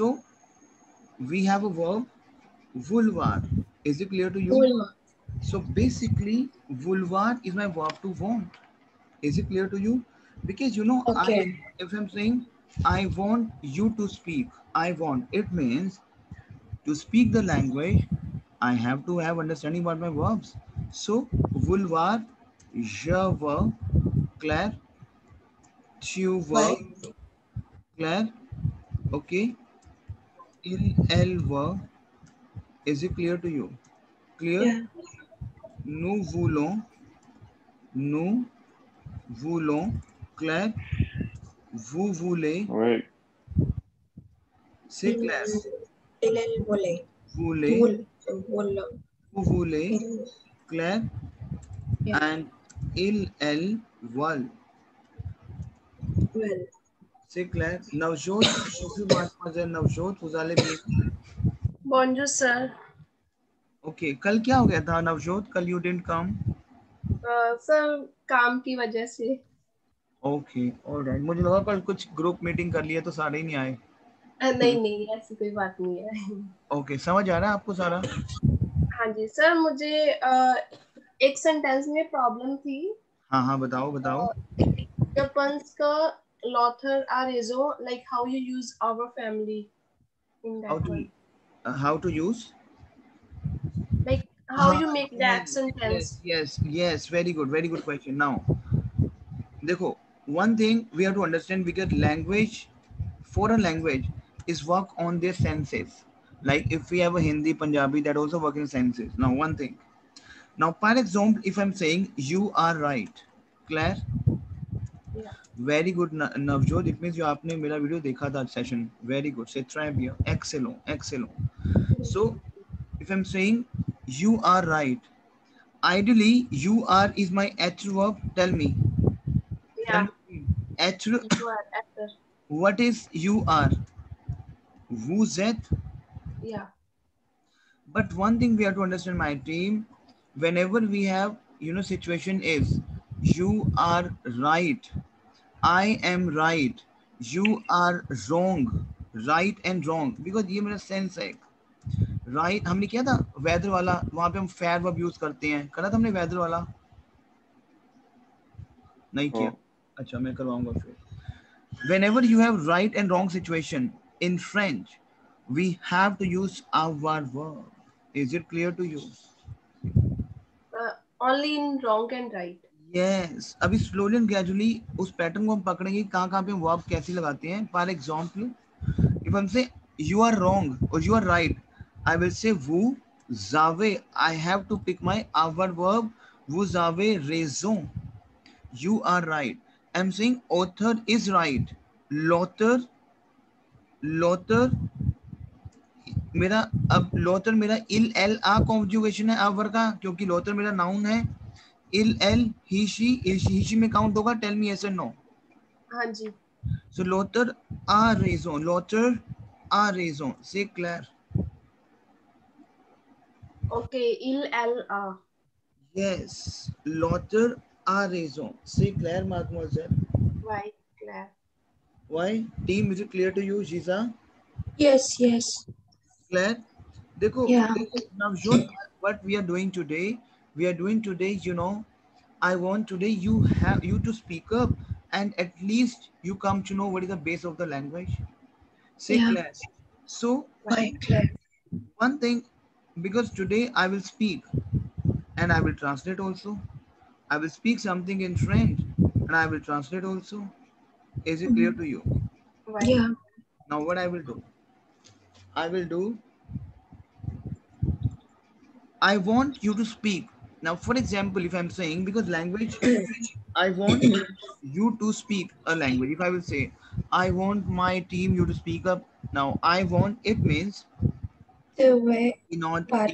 So we have a verb vouloir. Is it clear to you? Vouloir. So basically, vouloir is my verb to want. Is it clear to you? Because you know, Okay. if I'm saying I want you to speak, I want, it means to speak the language, I have to have understanding about my verbs. So vouloir, je veux, Claire, tu veux, Right. Claire, okay, elle veut. Is it clear to you? Clear? Yeah. Nous voulons, nous voulons, Claire, vous voulez, Oui. c'est clair. Il voulait. Voulez, Wool. Wool. vous voulez, Claire, Yeah. and elle veulent. Well. C'est clair. Navjot, bonjour mademoiselle Navjot, vous allez bien? Bonjour sir. Okay, कल क्या हो गया था नवजोत? कल you didn't come? Sir काम की वजह से. Okay, all right. मुझे लगा कल कुछ ग्रुप मीटिंग कर लिया तो सारे ही नहीं आए. नहीं ऐसी कोई बात नहीं है. Okay, समझ आ रहा है आपको सारा? हाँ जी सर, मुझे एक सेंटेंस में प्रॉब्लम थी. हाँ बताओ बताओ. Japan's का l'author a raison, like how you use our family in that one. How to use? Like how you make that sentence. Yes. Very good question. Now, देखो, one thing we have to understand because language, for a language, is work on their senses. Like if we have a Hindi, Punjabi, that also work in senses. Now, one thing. Now, for example, if I'm saying you are right, Claire. Yeah. Very good, Navjot. It means you आपने मेरा video देखा था session. Very good. Say try here. Excellent. So, if I'm saying you are right, ideally you are is my actual verb. Tell me. Yeah. Actual. You are actor. What is you are? Vous êtes. Yeah. But one thing we have to understand, my team, whenever we have, situation is you are right, I am right, you are wrong, right and wrong, because ये मेरा sense है. Right हमने किया था weather वाला, वहां पे हम फेयर वर्ब यूज करते हैं. करा था हमने वेदर वाला? नहीं किया. अच्छा मैं करवाऊंगा फिर. Whenever you have right and wrong situation in French, we have to use our verb. Is it clear to you? Only in wrong and right. Yes. अभी slowly and gradually उस पैटर्न को हम पकड़ेंगे कहाँ पे वर्ब कैसे लगाते हैं. For example, if I'm say you are wrong or you are right, I will say vous avez. I have to pick my our verb. Vous avez raison. You are right. I'm saying author is right. L'auteur मेरा अब लॉथर मेरा इल एल आ conjugation है आवर का, क्योंकि लॉथर मेरा नाउन है. इल एल ही शी में काउंट होगा. Tell me yes or no. हाँ जी. सो लॉथर आ रेजोन से क्लियर. Okay, il a. यस लॉथर आ रेजोन से क्लियर mademoiselle. Why Claire? Why team, is it clear to you? Jiza? Yes. Claire, देखो. Yeah. Navjot, what we are doing today, I want today you to speak up and at least you come to know what is the base of the language. Say Yeah. Claire. So Right, Claire. one thing, because today I will speak and I will translate also. I will speak something in French and I will translate also. Is it clear to you? Why? Yeah. Now what I will do? I want you to speak. Now, for example, if I'm saying, because language, I want you to speak a language. If I will say, I want my team, you to speak up. Now, I want, it means in order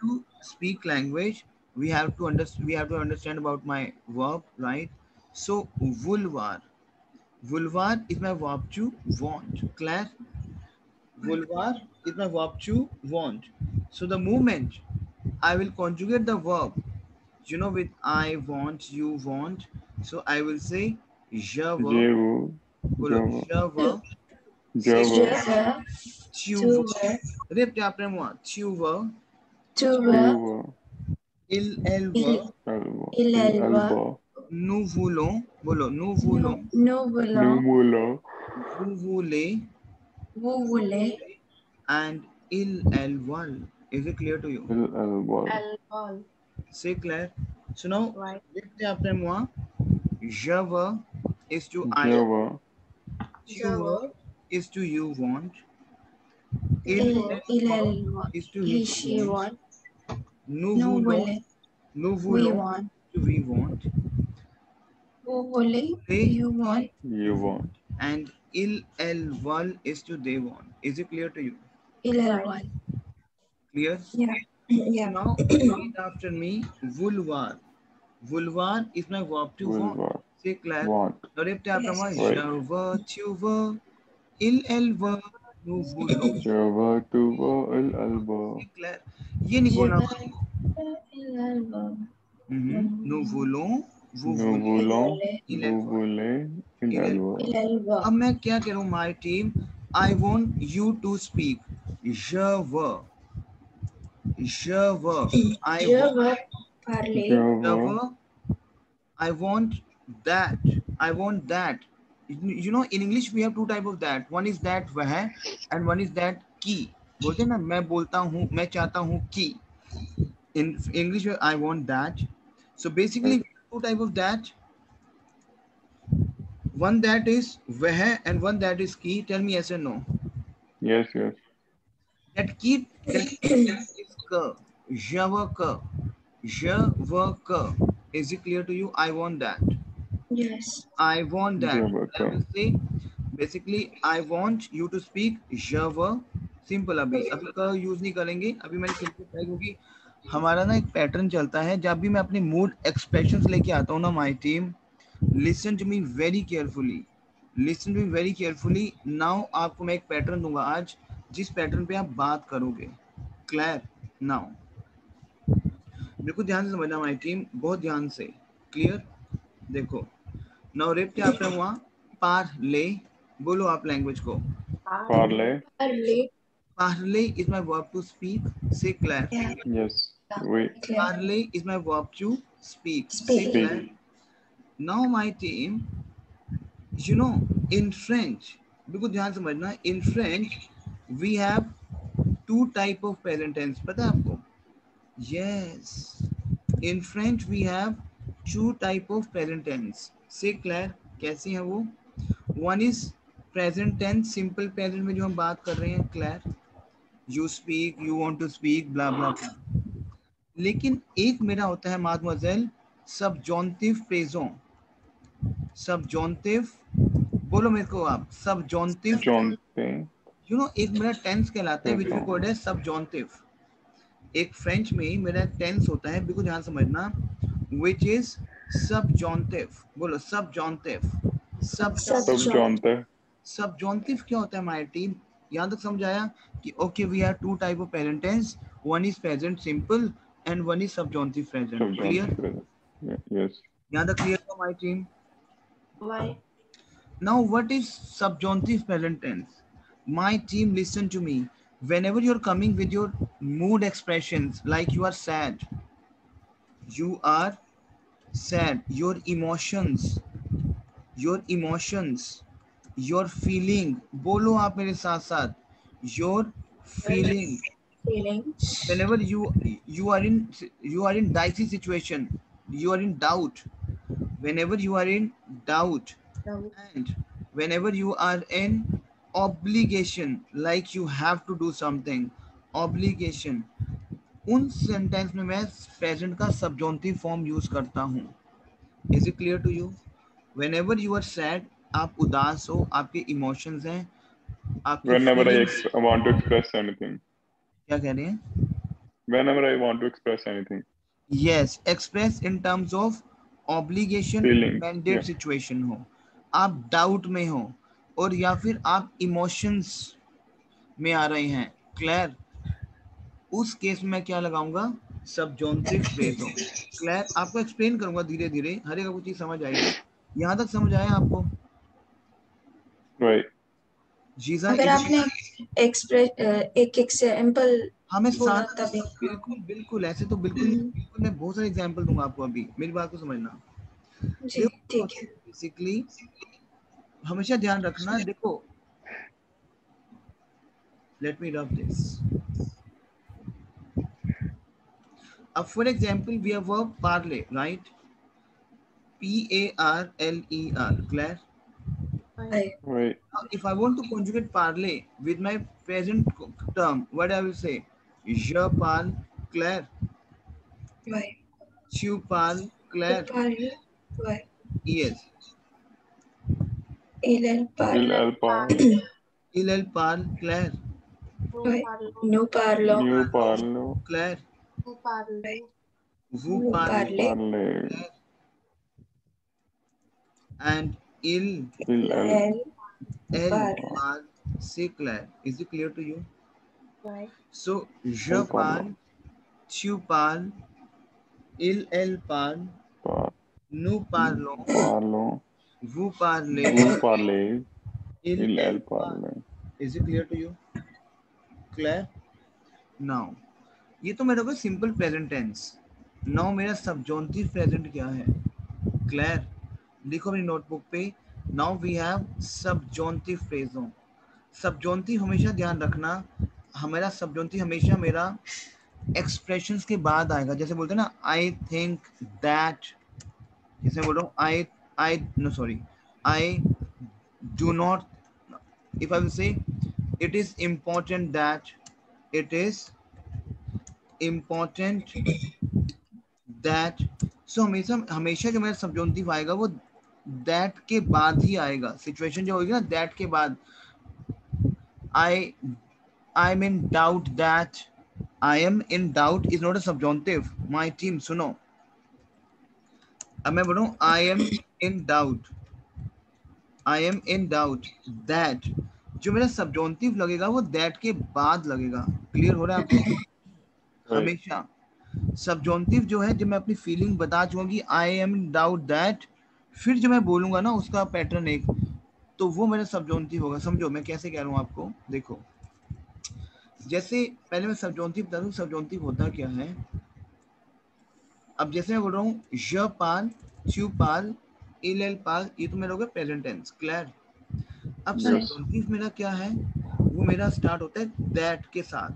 to speak language, we have to understand about my verb, right? So, vulvar. Vulvar is my verb to want. Claire? Vulvar is my verb to want. So, the moment I will conjugate the verb, with I want, you want. So I will say je veux. Je veux. बोलो je veux. Je veux. tuver, Repete après moi. Tuver, tuver, il, elle, il, il elva, nous voulons, bolo, nous voulons, nous voulons, vous voulez, vous voulez, and il, elle, veulent. Is it clear to you? Alcohol. C'est clair. So now, Right. repete après moi. Je veux is to I, Je tu veux veux. is to you want, il, il elle, elva, is to he, he she want, want, nous nous voulons, voulez, nous we voulons, want, to we want, vous voulez, they, you want, and il, elle, veulent is to they want. Is it clear to you? il elva. Clear? Yeah. Yeah. Now, repeat after me. Vouloir. Vouloir is my verb to want. C'est clair? Now, repete après moi. Yes. Je veux, tu veux, il, elle veut, nous voulons. C'est clair? ये नहीं बोलना. Il elva. Nous voulons, vous voulez, il, elle veut. Il elva. अब मैं क्या करूँ my team? I want you to speak. Je veux. Je veux. I Je want. veux parler. Je veux. I want that. I want that. You know, in English we have two type of that. One is that वह and one is that की. बोलते हैं ना मैं बोलता हूँ, मैं चाहता हूँ की. In English I want that. So basically two type of that. One that is वह and one that is की. Tell me yes or no. Yes. That की is ka. Je veux que. Je veux que. Is it clear to you? I want that. Yes. I want that. I will say basically I want you to speak je veux. Simple अभी का use नहीं करेंगे. अभी मैंने simple किया क्योंकि हमारा ना एक पैटर्न चलता है. जब भी मैं अपने मूड एक्सप्रेशंस लेके आता हूँ ना my team, listen to me very carefully. Listen to me very carefully. Now आपको मैं एक पैटर्न दूंगा आज, जिस पैटर्न पे आप बात करोगे. क्लियर? नाउ बिल्कुल ध्यान से समझना माय टीम, बहुत ध्यान से. क्लियर? देखो नाउ रेप आपने हुआ पार्ले. बोलो आप लैंग्वेज को. Parley. Parle is my verb to speak. Say clair. Yeah. Yes. We. Parle is my verb to speak. Speak. Say clair. Now my team, you know, in French, बिल्कुल ध्यान समझना. In French we have two type of present tense. पता है आपको? Yes. In French we have two type of present tense. Say clair. कैसी है वो? One is present tense, simple present में जो हम बात कर रहे हैं. Clair. You speak, you want to speak, blah blah blah. लेकिन एक मेरा होता है mademoiselle subjunctive présent. Subjunctive, बोलो मेरे को आप. Subjunctive. You know, एक मेरा tense कहलाता है which we call as subjunctive. एक फ्रेंच में मेरा टेंस होता है, बिल्कुल ध्यान समझना, which is subjunctive. बोलो subjunctive. Subjunctive क्या होता है माय टीम? यहाँ तक समझ आया कि okay we have two type of present tense. One is present simple and one is subjunctive present. Clear? Yes. यहाँ तक clear है my team? Why? Now what is subjunctive present tense? My team, listen to me. Whenever you're coming with your mood expressions, like you are sad, your emotions, your feeling, बोलो आप मेरे साथ साथ, your feeling. Whenever you are in dicey situation, you are in doubt. Whenever you are in doubt, and whenever you are in obligation, like you have to do something, obligation, उन sentence में मैं present का subjunctive form use करता हूँ. Is it clear to you? Whenever you are sad, आप उदास हो, आपके इमोशंस हैं, आपकी Whenever feelings, I want to express anything. क्या कह रहे हैं? Whenever I want to express anything. Yes, express in terms of obligation, Feeling, mandate yeah. situation हो, आप डाउट में हो, और या फिर आप इमोशंस में आ रहे हैं. क्लियर? उस केस में क्या लगाऊंगा? सबजॉन्टिव फ्रेज हो. क्लियर? आपको एक्सप्लेन करूंगा धीरे धीरे, हर एक को चीज समझ आएगी. यहाँ तक समझ आया आपको? Right. जीजा, अगर आपने एक्सप्रेस एक एग्जाम्पल हमें बोला साथ तभी। बिल्कुल बिल्कुल ऐसे तो बिल्कुल बिल्कुल मैं बहुत सारे एग्जांपल दूंगा आपको अभी, मेरी बात को समझना। जी ठीक है। बेसिकली हमेशा ध्यान रखना, देखो लेट मी रब दिस। अब for example we have verb parley, right? PARLER, clear? Right. Right. Now, if I want to conjugate parley with my present term, what I will say? Je parle clair, Right. tu parles clair. Parle. Right. Yes, Il Il parle. elle parle. elle parle clair, Right. Nous parlons. Nous parlons. clair. Right. Vous Vous parlez parlez. Parler. clair, and Il elle elle Parle. parle c'est clair. Is it clear to you? Right. So je elle parle, tu parles, elle parle, parle. nous parlons, Parlons. vous parlez, Vous parlez. il Il elle elle parle. parle. Is it clear to you? Clear? Now, ये तो मेरा simple present tense. Now मेरा सब्जॉन्टिव present क्या है? Clear? लिखो अपनी notebook पे। Now we have subjunctive फ्रेजों। सब्जॉन्टिव हमेशा ध्यान रखना, हमारा सब्जॉन्टिव हमेशा मेरा एक्सप्रेशंस के बाद आएगा। जैसे बोलते हैं ना, आई थिंक दैट, जैसे बोल रहा हूँ I know sorry I do not, if I will say it is important that, it is important that, so हमेशा हमेशा जो मेरा सब्जॉन्टिव आएगा वो that के बाद ही आएगा। सिचुएशन जो होगी ना that के बाद, I'm in doubt that, I am in doubt is not a subjunctive my team, सुनो। अब मैं बोलूँ I am in doubt, I am in doubt that, जो मेरा सब्जॉन्टिव लगेगा वो that के बाद लगेगा। क्लियर हो रहा है आपको? हमेशा सब्जॉन्टिव जो है, जब मैं अपनी फीलिंग बता चुका कि आई एम इन डाउट दैट, फिर जो मैं बोलूंगा ना उसका पैटर्न एक, तो वो मेरा सब्जॉन्टिव होगा। समझो मैं कैसे कह रहा हूँ आपको, देखो जैसे पहले मैं सब्जॉन्टिव बता दूं, सब्जॉन्टिव होता क्या है। अब जैसे मैं बोल रहा हूँ ज पाल, च्यू पाल, इल पाल, ये तो मेरा हो गया प्रेजेंट टेंस। क्लियर? अब सब्जॉन्टिव मेरा क्या है, वो मेरा स्टार्ट होता है दैट के साथ।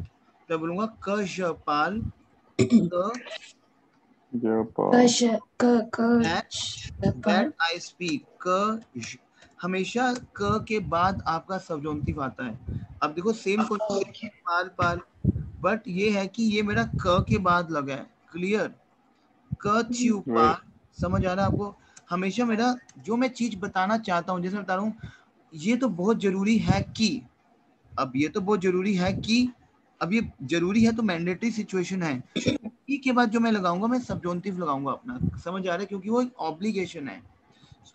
तो बोलूंगा क ज पाल, Je parle. that I speak, हमेशा क के बाद आपका सब्जॉन्टिव आता है। अब देखो same question Pal Pal, but ये है कि ये मेरा क के बाद लगा है। क्लियर? क च्यू पाल, समझ आ रहा है आपको? हमेशा मेरा जो मैं चीज बताना चाहता हूँ, जैसे मैं बता रहा हूँ ये तो बहुत जरूरी है कि, अब ये तो बहुत जरूरी है कि, अब ये जरूरी है तो मैंडेटरी सिचुएशन है, ई के बाद जो मैं लगाऊंगा मैं सब्जॉन्टिव लगाऊंगा अपना। समझ आ रहा है? क्योंकि वो एक ऑब्लिगेशन है।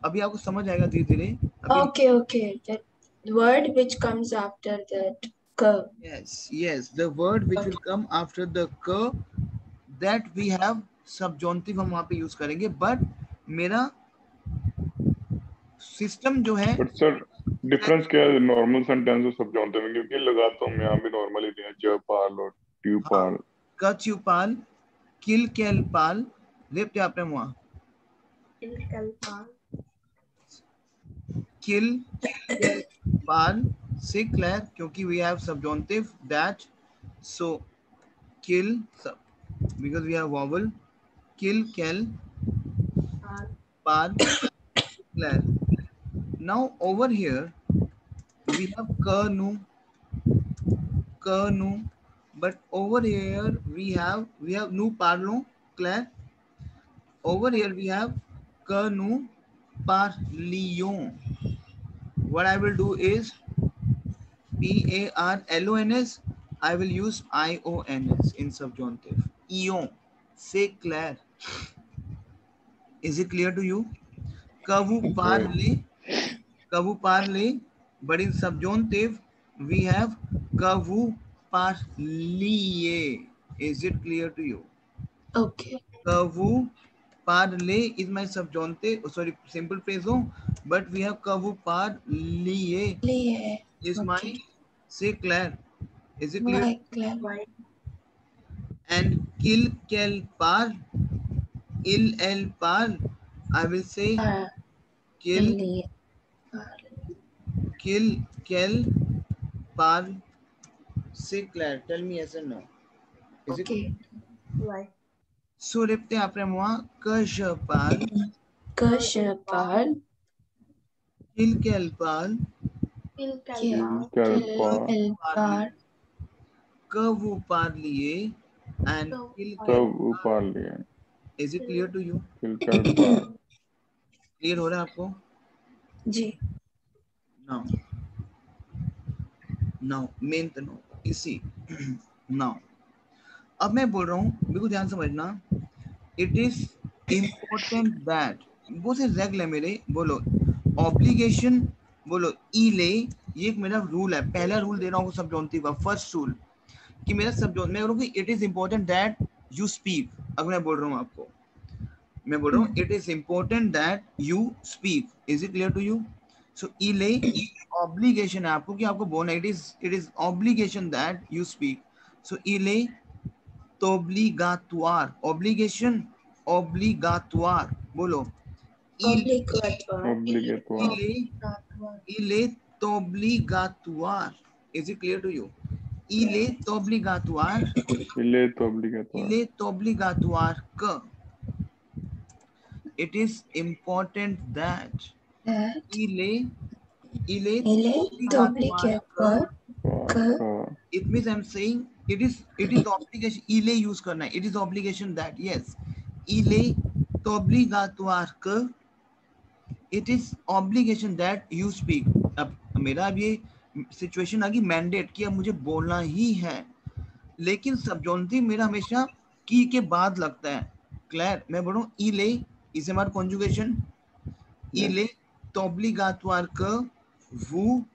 अभी आपको समझ आएगा धीरे धीरे। Okay. That word which comes after that curve. Yes, the word which will come after the k, that we have subjunctive हम वहाँ पे यूज करेंगे, बट मेरा सिस्टम जो है, But sir, डिफरेंस क्या है नॉर्मल सेंटेंस और सब्जॉन्टिव में? क्योंकि लगाता हूँ मैं यहाँ भी नॉर्मली दिया je parle और tu parles. क च्यू पाल, किल कैल पाल, लेप क्या आपने वहाँ kill, पाल से क्लियर, क्योंकि we have subjunctive that, so kill because we have vowel, kill kill Pal clear. Now over here we have kanu, but over here we have nu parlons, clear? Over here we have kanu parlions. What I will do is PARLONS, I will use IONS in subjunctive. Ion, say clair. Is it clear to you? Kavu parle, but in subjunctive we have kavu parliye. Is it clear to you? Okay. Kavu parle is my subjunctive, sorry, simple phrase, but we have kavu parliye is my Say Claire. Is it clear? Why, Claire? Why? And kill, quel, par, il, el, par. I will say kill, Really? kill, quel, par. Say Claire. Tell me yes or no. Is it? Okay. Why? So repete après moi. Que je parle. Que je parle. Kill, quel, par. Il Quel Calpa. elle parle. Que vous parliez. And kill, quel. तब पाल लिया Is it clear to you? Calpa. Clear हो रहा है आपको? जी. Now. Now. Main तो no. इसी. Now. अब मैं बोल रहा हूँ, बिल्कुल ध्यान समझना. It is important that वो से रेगुलर मेरे बोलो obligation बोलो इले ये एक मेरा रूल है. पहला रूल दे रहा हूँ सबजॉन्टिव का फर्स्ट रूल कि मेरा सबजॉन्ट मैं बोल रहा हूँ कि it is important that you speak. अगर मैं बोल रहा हूँ आपको मैं बोल रहा हूँ it is important that you speak. Is it clear to you? So इले obligation है आपको कि आपको बोलना. It is obligation that you speak. So इले obligatoire. Obligation obligatoire. बोलो. Obligatoire. Obligatoire. Il est obligatoire. Is it clear to you? Il est obligatoire. Il est obligatoire. Il est obligatoire que. It is important that. That Il est il est obligatoire que. It means I'm saying it is obligation. Il est use करना है. It is obligation that. Yes. Il est obligatoire que. It is obligation that you speak. अब मेरा अब ये situation आ गई mandate कि अब मुझे बोलना ही है, लेकिन सबजॉन्टिव मेरा हमेशा की के बाद लगता है. क्लियर? मैं बोल रहा हूँ इले इसे हमारा कॉन्जुगेशन इले obligatoire que vous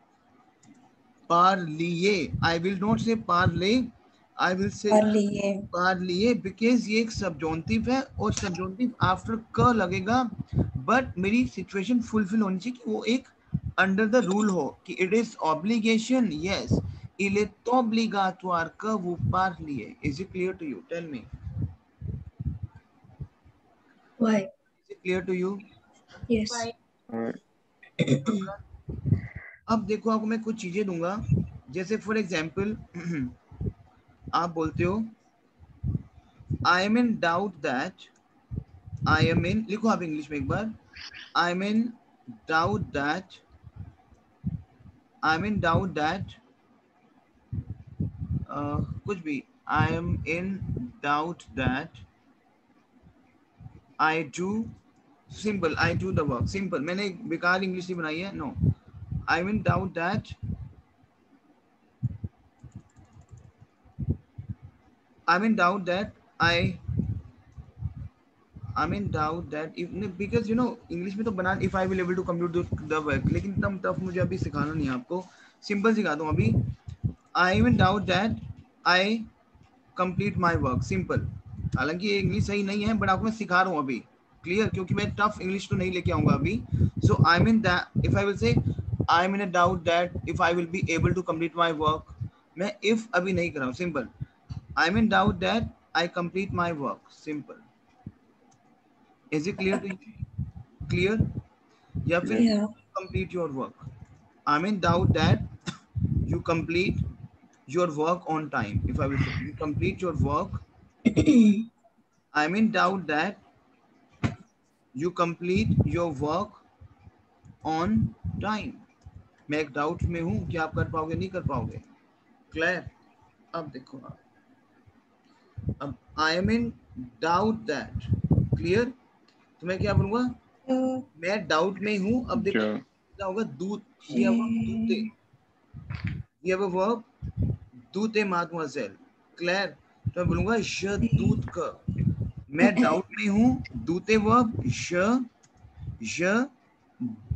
parliez. I will not say parler. I will say parliez because ये एक सबजॉन्टिव है और सबजॉन्टिव आफ्टर क लगेगा. बट मेरी सिचुएशन फुलफिल होनी चाहिए कि वो एक अंडर द रूल हो कि it is obligation. Yes. Il est obligatoire que vous parliez. Is it clear to you? Tell me. Why? Is it clear to you? Yes. Why? अब देखो आपको मैं कुछ चीजें दूंगा. जैसे फॉर एग्जाम्पल आप बोलते हो I am in doubt that. I am in लिखो आप इंग्लिश में एक बार. I am in doubt that. I am in doubt that कुछ भी. I am in doubt that I do simple. I do the work. Simple. मैंने बेकार English नहीं बनाई है. No. I am in doubt that. I'm in doubt that I'm in doubt that if because you know English में तो बना if I will able to complete the work, लेकिन इतना टफ मुझे अभी सिखाना नहीं है आपको. सिंपल सिखा दूँ अभी. I am in doubt that I complete my work. Simple. हालांकि ये इंग्लिश सही नहीं है बट आपको मैं सिखा रहा हूँ अभी. क्लियर? क्योंकि मैं टफ इंग्लिश तो नहीं लेके आऊंगा अभी. So I'm in that if I will say I'm in a doubt that if I will be able to complete my work. मैं if अभी नहीं कर रहा हूँ. Simple. I'm in doubt that I complete my work. Simple. Is it clear to you? Clear? या फिर Yeah. complete your work. I'm in doubt that you complete your work on time. If I will say you complete your work. I'm in doubt that you complete your work on time. मैं एक doubt में हूँ कि आप कर पाओगे नहीं कर पाओगे. Clear? अब देखो आप. अब आई am in doubt that. Clear? तो मैं क्या बोलूंगा? मैं डाउट में हूं. अब देखो क्या होगा. दूत. ये दूते. ये वर्ब दूते माdemoiselle. क्लियर? तो मैं बोलूंगा श दूत का. मैं डाउट में हूं. दूते वर्ब श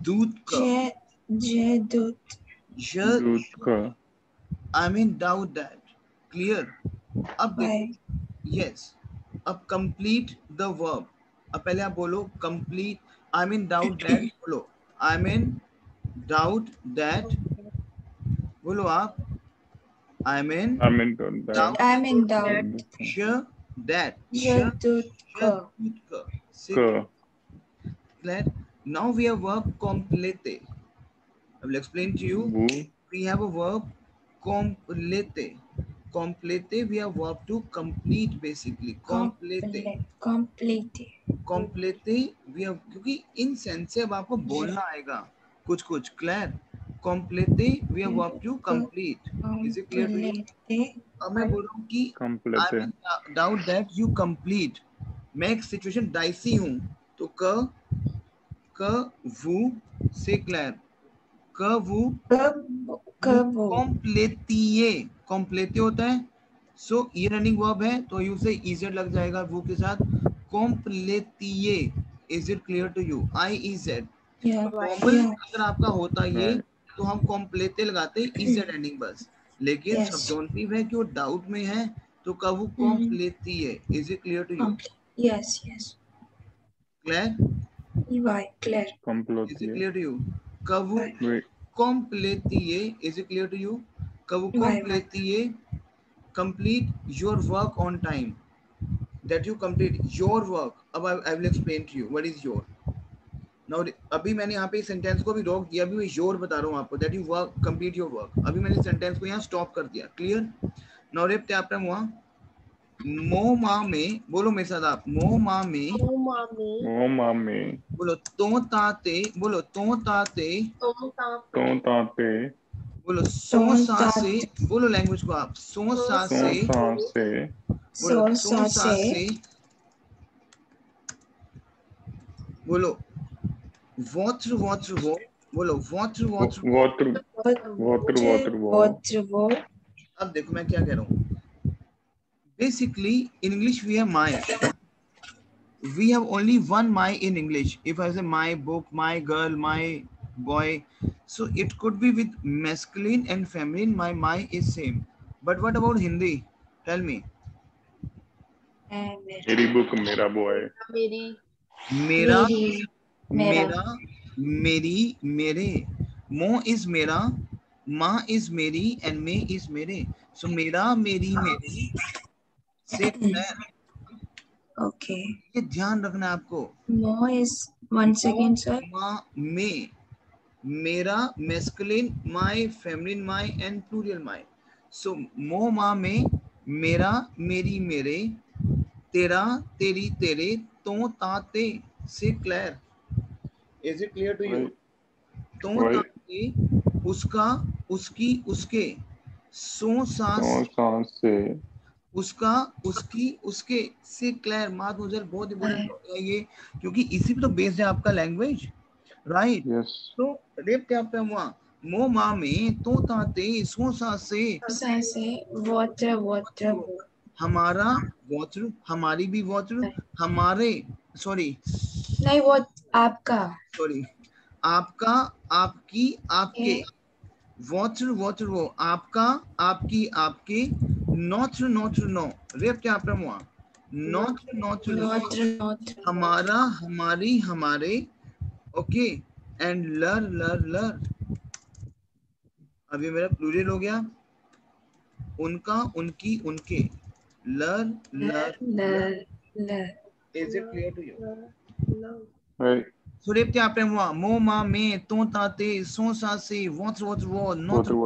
दूत का. जे दूत. दूध का. आई am in doubt that. Clear? अब देखो. Yes. अब complete the verb. अब पहले आप बोलो complete. I'm in doubt that. बोलो I'm in doubt that. बोलो आप I'm in I'm in doubt. I'm in doubt. sh that Jadut Sick. Clear? Now we have verb complete. I will explain to you. Woo. We have a verb complete. Complete we have verb to complete basically. Complete. Complete we have क्योंकि in sense से अब आपको बोलना आएगा कुछ कुछ. Clear? Complete we have verb to complete. Is it clear to you? अब मैं बोल रहा हूँ कि Complete. I'm in doubt that you complete. मैं एक सिचुएशन डाइसी हूँ तो क वू से क्लियर क वू कॉम्प्लेटिए होता है. सो ये रनिंग वर्ब है तो यू से इजेड लग जाएगा वो के साथ. कॉम्प्लेटिए. Is it clear to you? IEZ. Formal अगर आपका होता ये तो हम कॉम्प्लेटे लगाते इजेड एंडिंग बस. लेकिन सब्जॉन्टिव है कि वो डाउट में है तो कब वो कॉम्प्लेटिए. Is it clear to you? Yes. Clear? Clear. Is it clear to you? कब वो completely. Is it clear to you? कब वो completely complete your work on time. That you complete your work. अब I will explain to you what is your. Now अभी मैंने यहाँ पे sentence को भी रोक दिया. अभी मैं your बता रहा हूँ आपको. That you work complete your work. अभी मैंने सेंटेंस को यहाँ स्टॉप कर दिया. Clear? Now रेप क्या आपने हुआ? मोमा में बोलो मेरे साथ आप. मोमा में बोलो तो ताते. बोलो तो ताते. बोलो सो सा से. बोलो लैंग्वेज को आप. सो सा से. बोलो सो सा से. बोलो वाटर वो. बोलो वाटर. अब देखो मैं क्या कह रहा हूँ. Basically, in English we have my. We have only one my in English. If I say my book, my girl, my boy, so it could be with masculine and feminine. My is same. But what about Hindi? Tell me. मेरी book मेरा boy. मेरा मेरी मेरे. मो is मेरा, माँ is मेरी and may is मेरे. So मेरा मेरी मेरे. Okay. ये ध्यान रखना आपको. Mo is 1 second, sir. में मेरा masculine, my feminine, my and plural my. So मो माँ में मेरा मेरी मेरे, तेरा तेरी तेरे, तो ताते. से clear? Is it clear to you? तो ताते, उसका उसकी उसके, सो सांस से, उसका उसकी उसके. से क्लियर? मात मुझे बहुत इंपॉर्टेंट है ये क्योंकि इसी पे तो बेस्ड है आपका लैंग्वेज. राइट? तो रेप क्या पे हुआ? मो मा में तो ताते सो सा से water. हमारा वाटर, हमारी भी वाटर, हमारे सॉरी नहीं वो आपका. सॉरी आपका आपकी आपके. वाटर वो आपका आपकी आपके. Not know. रेप क्या पे हुआ? नॉट हमारा हमारी हमारे. ओके. एंड लर. अभी मेरा प्लूरल हो गया. उनका उनकी उनके. लर. Is it clear to you? So रेप क्या पे हुआ? मो मा में तो ताते सो सा से वाटर वो नॉट लर.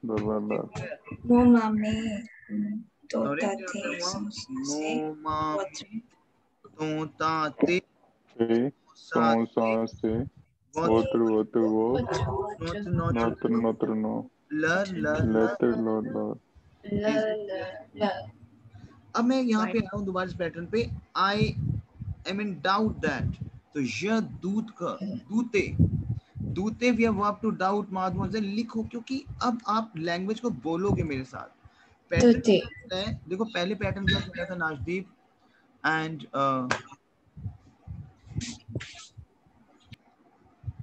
Mo mami to tate मो मा तो ताते अब मैं यहाँ पे आऊँ दोबारा इस पैटर्न पे. आई एम इन डाउट दैट. तो यह दूध का दूते भी अब आप टू डाउट माध्यम से लिखो क्योंकि अब आप लैंग्वेज को बोलोगे मेरे साथ. पैटर्न है देखो. पहले पैटर्न क्या चल रहा था नाजदीप एंड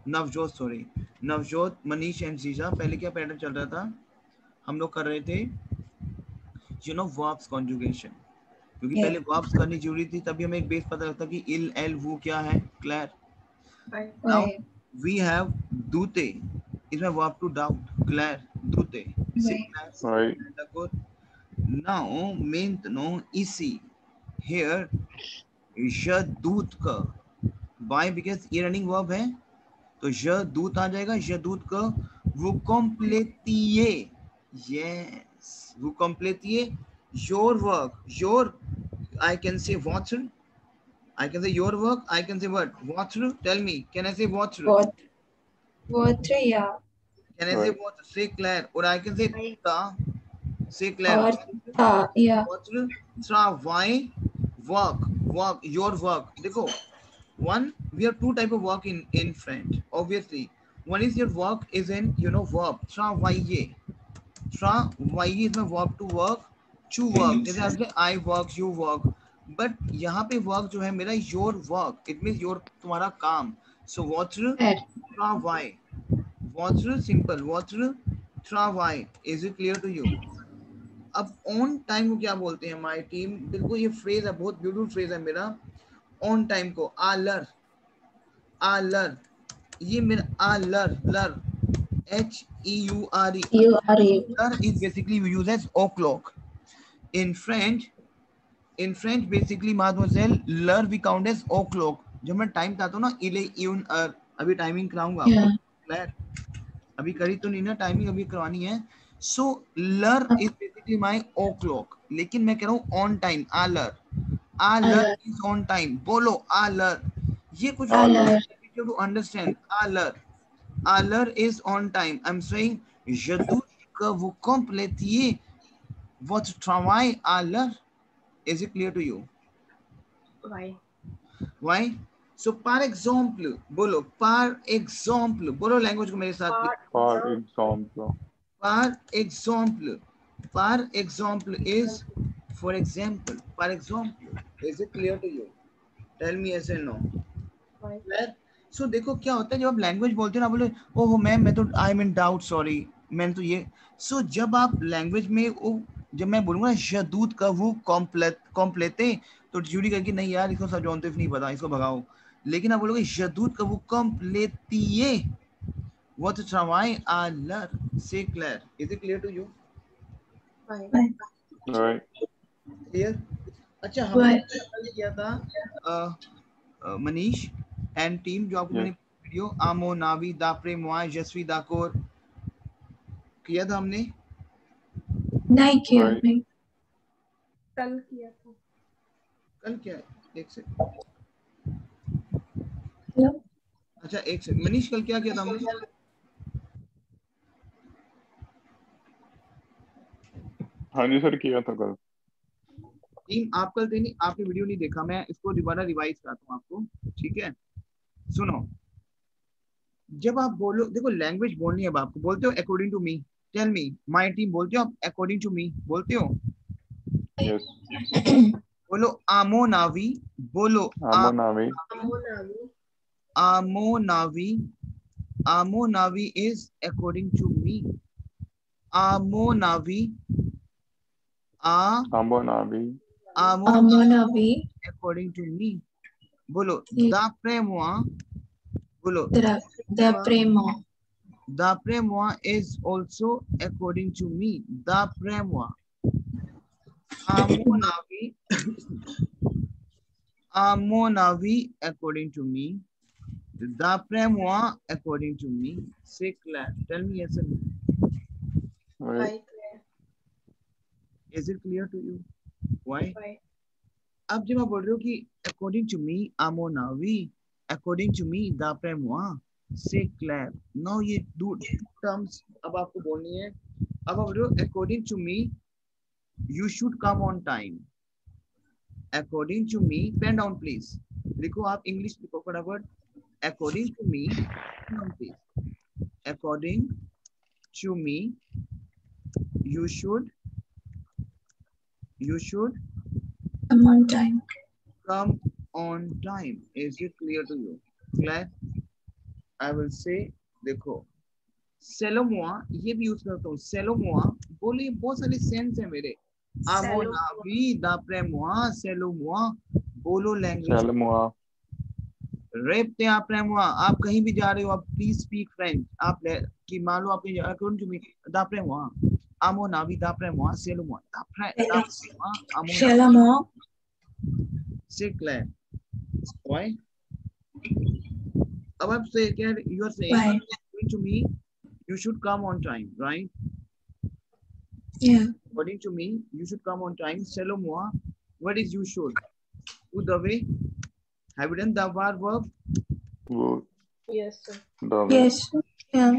नवजोत मनीष एंड जीजा. पहले क्या पैटर्न चल रहा था? हम लोग कर रहे थे वर्ब्स कॉन्जुगेशन क्योंकि पहले वर्ब्स करनी जरूरी थी तभी हमें एक बेस पता लगता कि इल एल वो क्या है. क्लियर? नाउ वी हैव दूते. is my verb to doubt. Claire, dute. Say Right. Claire. Right. D'accord. Now, maintenant, ici, here, je doute que. Why? Because ये running verb है, तो je doute आ जाएगा. Je doute que vous complétiez. Yes, vous complétiez your work. Your, I can say votre. I can say your work. I can say what? Votre. Tell me. Can I say votre? Votre, yeah. Can I say Right. what? Say Claire. Or I can say Right. ta. Say Claire. Or, yeah. Votre travail, work, work, your work. देखो, one, we have two type of work in French. Obviously, one is your work is in verb. Travailler. Travailler is my verb to work. To work. जैसे आपने I work, you work. But यहाँ पे work जो है मेरा your work. It means your तुम्हारा काम. So votre travail. Votre simple. Votre travail. Is it clear to you? अब ऑन टाइम को क्या बोलते हैं हमारी टीम? बिल्कुल ये फ्रेज है, बहुत ब्यूटीफुल फ्रेज है मेरा. ऑन टाइम को आलर, आलर, ये मेरा आलर, लर, HEURE. Lur is basically used as o'clock. In French basically mademoiselle, lur we count as o'clock. जब मैं टाइम बताता हूँ ना, इले यून अर, अभी टाइमिंग कराऊंगा आपको. क्लियर? अभी करी तो नहीं ना टाइमिंग, अभी करवानी है. So lur is basically my o'clock. लेकिन मैं कह रहा हूँ on time. आलर, आलर is on time. बोलो आलर. ये कुछ और you have to understand. आलर, आलर is on time. I'm saying je doute que vous complétiez votre travail à l'heure. Is it clear to you? Why? Why? So par exemple, बोलो par exemple. बोलो language को मेरे साथ. For example. Par exemple. Par exemple is for example. Par exemple. Is it clear to you? Tell me yes or no. Why? Clear? So देखो क्या होता है जब आप लैंग्वेज बोलते हो ना, बोले ओहो मैम मैं तो आई एम इन डाउट, सॉरी मैंने तो ये. सो जब आप लैंग्वेज में जब मैं बोलूंगा शदूद का वो कॉम्प्लेते, तो जूडी करके नहीं यार इसको सब्जॉन्टिव नहीं पता, इसको भगाओ. लेकिन आप बोलोगे शदूद का वो कॉम्प्लेतिए what travail à l'heure. C'est clair. Is it clear to you? Why? Right. Clear? अच्छा हमने कल किया था मनीष एंड टीम, जो आपको मैंने वीडियो आमो नावी दाप्रे मुआ जसवी दाकोर किया था हमने. नहीं किया. नहीं. कल किया था. कल क्या है? एक सेकंड. Hello? अच्छा एक सेकंड. मनीष कल क्या किया था हमने? हाँ जी सर किया था कल. टीम आप कल नहीं, आपने वीडियो नहीं देखा, मैं इसको दोबारा रिवाइज कराता हूँ आपको. ठीक है सुनो. जब आप बोलो, देखो लैंग्वेज बोलनी है अब आपको. बोलते हो according to me. Tell me my team. बोलते हो आप अकॉर्डिंग टू मी? बोलते हो? Yes. बोलो आमो नावी. बोलो आमो नावी. आमो नावी. आमो नावी इज अकॉर्डिंग टू मी. आमो नावी. आमो नावी. आमो नावी अकॉर्डिंग टू मी. बोलो दाप्रे मुआ. बोलो d'après moi. D'après moi is also according to me. D'après moi. À mon avis. À mon avis, according to me. D'après moi, according to me. C'est clair. Tell me yes or no. Right. Is it clear to you? Why? Why? अब जब आप बोल रहे हो कि according to me, à mon avis, according to me, d'après moi, c'est clair. Now ये दो terms अब आपको बोलनी है. अब आप बोल रहे हो according to me, you should come on time. According to me, pen down please. लिखो आप इंग्लिश लिखो फटाफट. According to me, pen down please. According to me, you should Come on time. come on time. Is it clear to you? Clear? I will say, देखो सेलोमुआ ये भी use करता हूँ. सेलोमुआ बोलिए, बहुत सारे सेंस है मेरे. आमो नावी दाप्रे मुआ सेलोमुआ. बोलो लैंग्वेज. सेलोमुआ. रेपते आपने मुआ. आप कहीं भी जा रहे हो, आप प्लीज स्पीक फ्रेंच. आप कि मान लो आपके according to me d'après moi à mon avis d'après moi selon moi d'après moi à mon Selon moi. c'est clair ouais अब आप say क्या you are saying Why? according to me you should come on time right Yeah. according to me you should come on time selon moi what is you should who the way have you done the verb वो Yes, sir. the way. Yes. Yeah.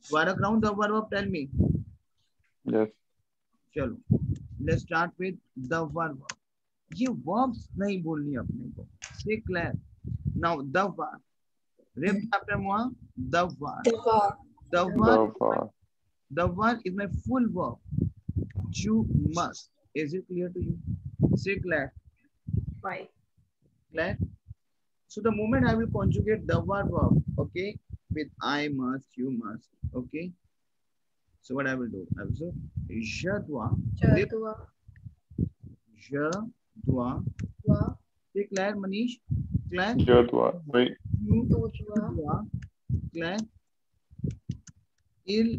Varak round the verb tell me Yes. चलो let's start with the verb ये verbs नहीं बोलनी अपने को c'est clair now the verb repeat after moi the verb The verb. the The verb verb. the verb is my full verb you must is it clear to you c'est clair Why? clair so the moment I will conjugate the verb okay with I must you must okay so what I will do I will say je dois Jadua. je dois Wa. c'est clair Manish clair जो दुआ वही you Tudua. dois clair elle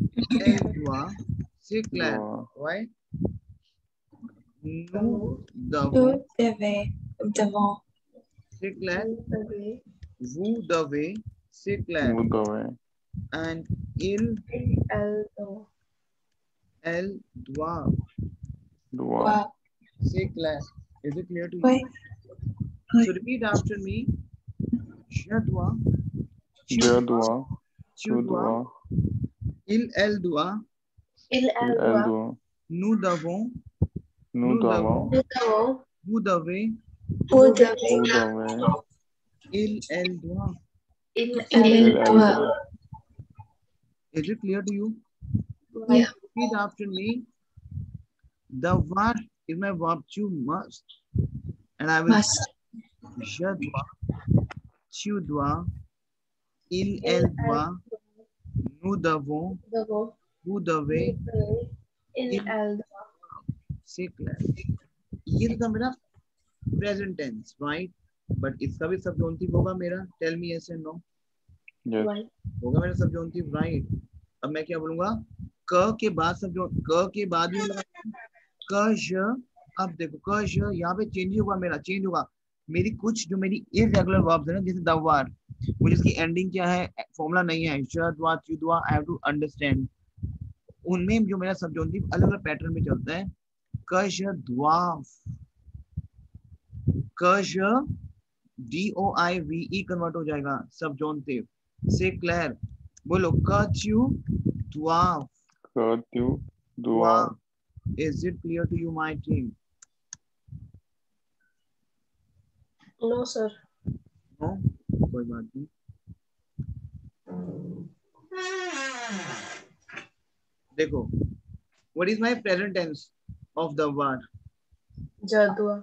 doit c'est clair दुआ ouais nous Vous devons devez. Devant. c'est clair Tudaway. vous devez c'est clair वो Dave and il Eldo. elle doit दुआ Wow. c'est clair is it clear to you Why? so repeat after me je dois जो दुआ tu जो dois दुआ elle doit Il L Eldoa. दुआ nous devons नु दवा Tudao. vous devez Vous devez. वो Dave elle doit Il Il L Eldoa. doit. is it clear to you Yeah. repeat after me the verb is my verb you must and I will Must. je dois tu dois elle doit nous devons Tudao. vous devez Il Eldoa. c'est clair ये तो था मेरा present tense right but इसका भी subjunctive होगा मेरा tell me yes and no yes Why? होगा मेरा सब्जॉन्टिव राइट अब मैं क्या बोलूंगा क के बाद क के बाद भी क ज अब देखो क ज यहाँ पे चेंज होगा मेरा चेंज होगा मेरी कुछ जो मेरी इररेगुलर वर्ब्स है ना जैसे द वर मुझे इसकी एंडिंग क्या है फॉर्मूला नहीं है ज द्वा तु द्वा आई हैव टू अंडरस्टैंड उनमें जो मेरा सब्जॉन्टिव अलग अलग पैटर्न में चलता है क ज द्वाव क ज DOIVE कन्वर्ट हो जाएगा सब्जॉन्टिव से क्लियर बोलो क च्यू द्वाव कत्यु दुआ Is it clear to you, my team? No, sir. No? कोई बात नहीं देखो what is my present tense of the word Jadua.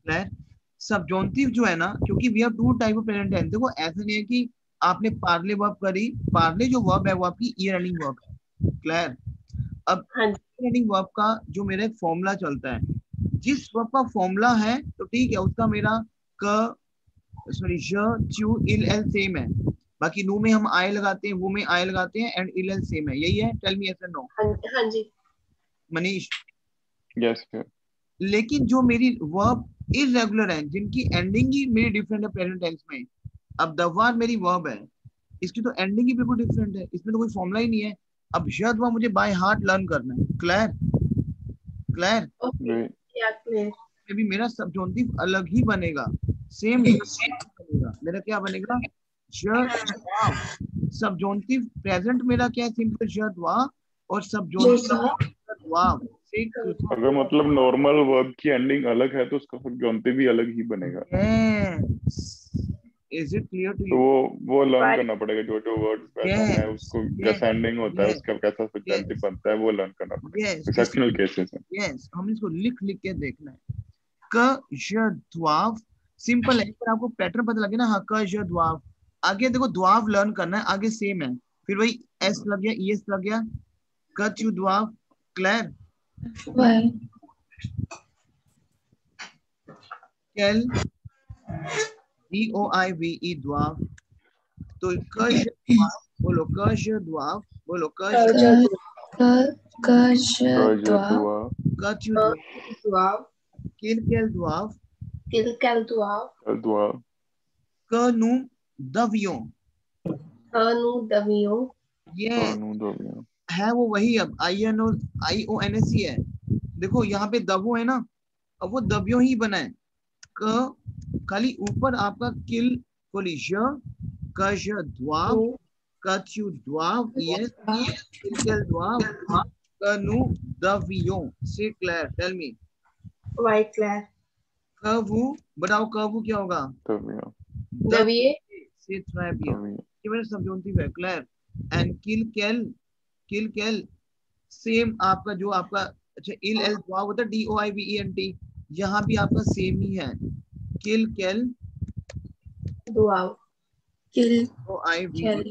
Clear subjunctive जो है ना क्योंकि we have two type of present tense देखो ऐसा नहीं है कि आपने पार्ले वर्ब करी पार्ले जो वर्ब है वो आपकी ईयर एंडिंग वर्ब है क्लियर अब हाँ जी. ईयर एंडिंग वर्ब का जो मेरा एक फॉर्मूला चलता है जिस वर्ब का फॉर्मूला है तो ठीक है उसका मेरा क सॉरी ज च्यू इल एल सेम है बाकी नो में हम आई लगाते हैं वो में आई लगाते हैं एंड इल एल सेम है यही है tell me yes or no हाँ जी. मनीष यस लेकिन जो मेरी वर्ब इररेगुलर है जिनकी एंडिंग ही मेरी डिफरेंट है प्रेजेंट टेंस में अब द वर्ब मेरी वर्ब है इसकी तो एंडिंग ही बिल्कुल डिफरेंट है इसमें तो कोई फॉर्मूला ही नहीं है अब यद मुझे बाय हार्ट लर्न करना है क्लियर क्लियर ओके या क्लियर में भी मेरा सब्जॉन्टिव अलग ही बनेगा सेम बनेगा मेरा क्या बनेगा सब्जॉन्टिव प्रेजेंट मेरा क्या है सिंपल यदवा और सब्जॉन्टिव अगर मतलब नॉर्मल वर्ब की एंडिंग अलग है तो उसका सब्जॉन्टिव भी अलग ही बनेगा इज इट क्लियर टू तो यू वो लर्न करना पड़ेगा जो जो वर्ड्स वैसा है उसको जैसा एंडिंग होता है उसका कैसा सब्जॉन्टिव बनता है वो लर्न करना पड़ेगा एक्सेप्शनल केसेस है यस हम इसको लिख के देखना है क ज द्वाव सिंपल है पर आपको पैटर्न पता लगे ना हाँ क ज द्वाव आगे देखो द्वाव लर्न करना है आगे सेम है फिर वही एस लग गया ईएस लग गया क च्यू द्वाव क्लियर कैल DOIVE द्वाव तो क ज द्वाव बोलो कश द्वाव, बोलो कश Kajadwa. Kajadwa. किलकेल द्वाव, Dwa. कनु दवियों, ये है वो वही। अब IONSE है। देखो यहाँ पे दबो है ना, अब वो दबियों ही बना है। क खाली ऊपर आपका किल बोली कश द्वाव, कच्यु द्वाव, यस किलकेल द्वाव, कनु दवियों। से क्लियर, टेल मी। White Claire. कवु बताओ, कवु क्या होगा? Daviye. से ट्राइबिया कि मैंने समझौती है। क्लियर। एंड किल सेम आपका जो आपका अच्छा इल एल द्वाव होता है DOIVENT, यहाँ भी आपका सेम ही है। किल Duav. OIVENT।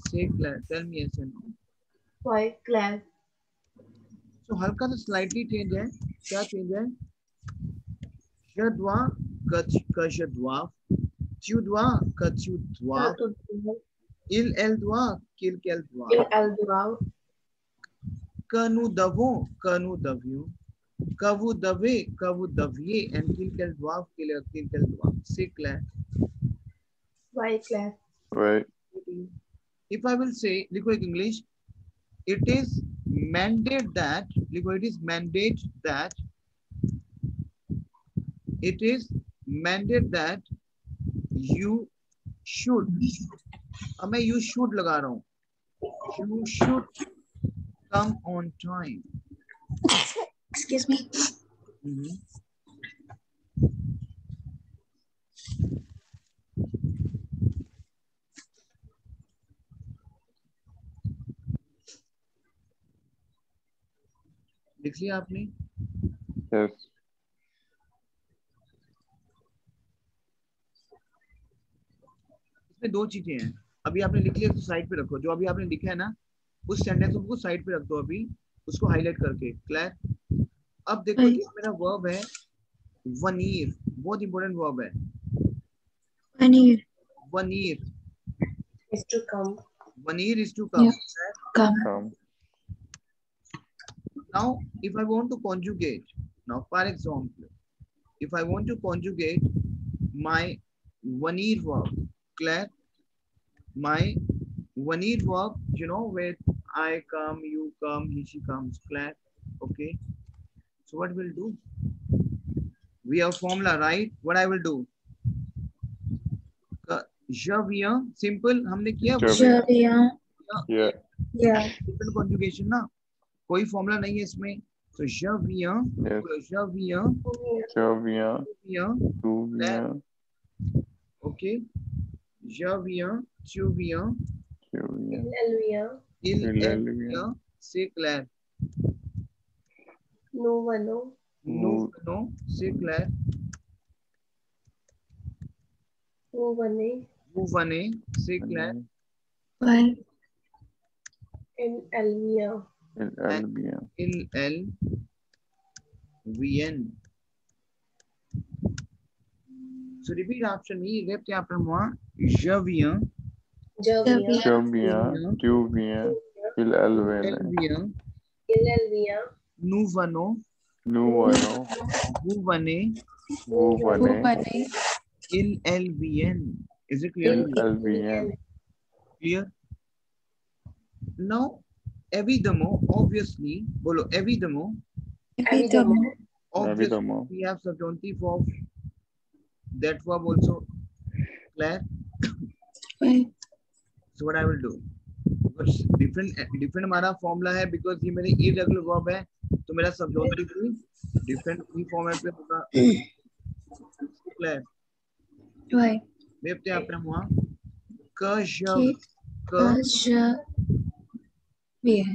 से क्लियर, tell me yes and no. White Claire. तो हल्का सा स्लाइटली चेंज है। क्या चेंज है? शद्वा कशद्वा, च्युद्वा कच्युद्वा, इल एल द्वा किलकेल द्वा, कनु दव्यो, कवु दव्ये एंड किलकेल द्वा। से clear? White Claire. Right. If I will say, लिखो एक English, it is mandate that, लिखो it is mandate that, it is mandate that you should, अब मैं you should लगा रहा हूँ, you should come on time. Excuse me. लिख लिया आपने? Yes. इसमें दो चीजें हैं। अभी आपने लिख लिया तो साइड पे रखो। जो अभी आपने लिखा है ना, उस सेंटेंस को साइड पे रख दो, अभी उसको हाईलाइट करके। क्लियर? अब देखो जो मेरा वर्ब है वनीर, बहुत इंपॉर्टेंट वर्ब है। Veneer Is to come. Vanir is to come. Yeah. Come. Now, if I want to conjugate, now for example, if I want to conjugate my Vanir verb, clear? My Vanir verb, you know, with I come, you come, he, she comes, clear? Okay. So what we'll do? We have formula, right? What I will do? Javiya, simple, हमने किया। Yeah. Simple conjugation ना, कोई formula नहीं है इसमें। तो javiya, okay, javiya, chuviya, ilelviya, से clear? no, से क्लियर? Vuvane, से clear? ILLVN. So repeat after me. Repete après moi. Javiya, Nuvano, Vuvane, ILLVN. Is it clear? Clear? Now, evidamo, obviously, bolo evidamo. Obviously, we have subjunctive of that verb also. Clear? So what I will do? Different हमारा formula है, because ये मेरे irregular verb है, तो मेरा subjunctive भी different format पे होगा. Clear? Right. Repete après moi. VN.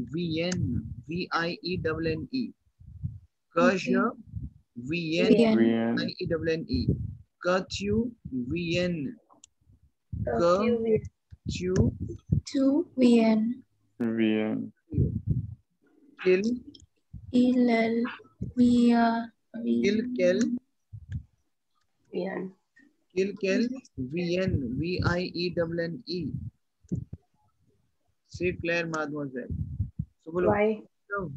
VIENNE. VIENNE. Kchu VN. Kill. Ilal. Kill. Kilkel, VN, VIENNE. Say Claire, mademoiselle. So बोलो Why?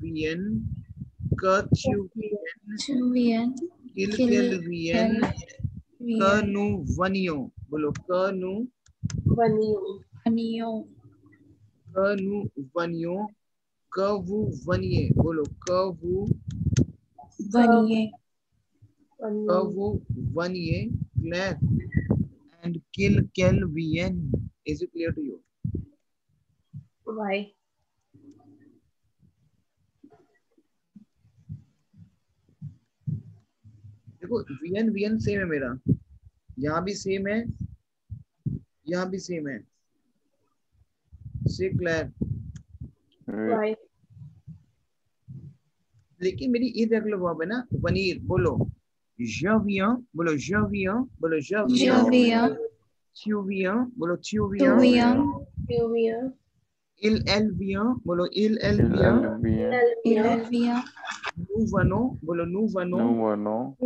VN, Kchu VN, VN. Kilkel VN, Knu Vanio. बोलो Knu Vanio. Vanio. Kavu Vanie. बोलो Kavu Vanie. Claire. And Kilkel VN. Is it clear to you? Why? देखो VN same है मेरा, यहाँ भी same है, यहाँ भी सेम है. से क्लियर. Why? लेकिन मेरी इरेगुलर वर्ब है ना. वनीर. बोलो je viens. बोलो je viens. बोलो je viens. Tu viens. बोलो tu viens. Il elle vient. बोलो il elle vient. Nous venons. बोलो nous venons.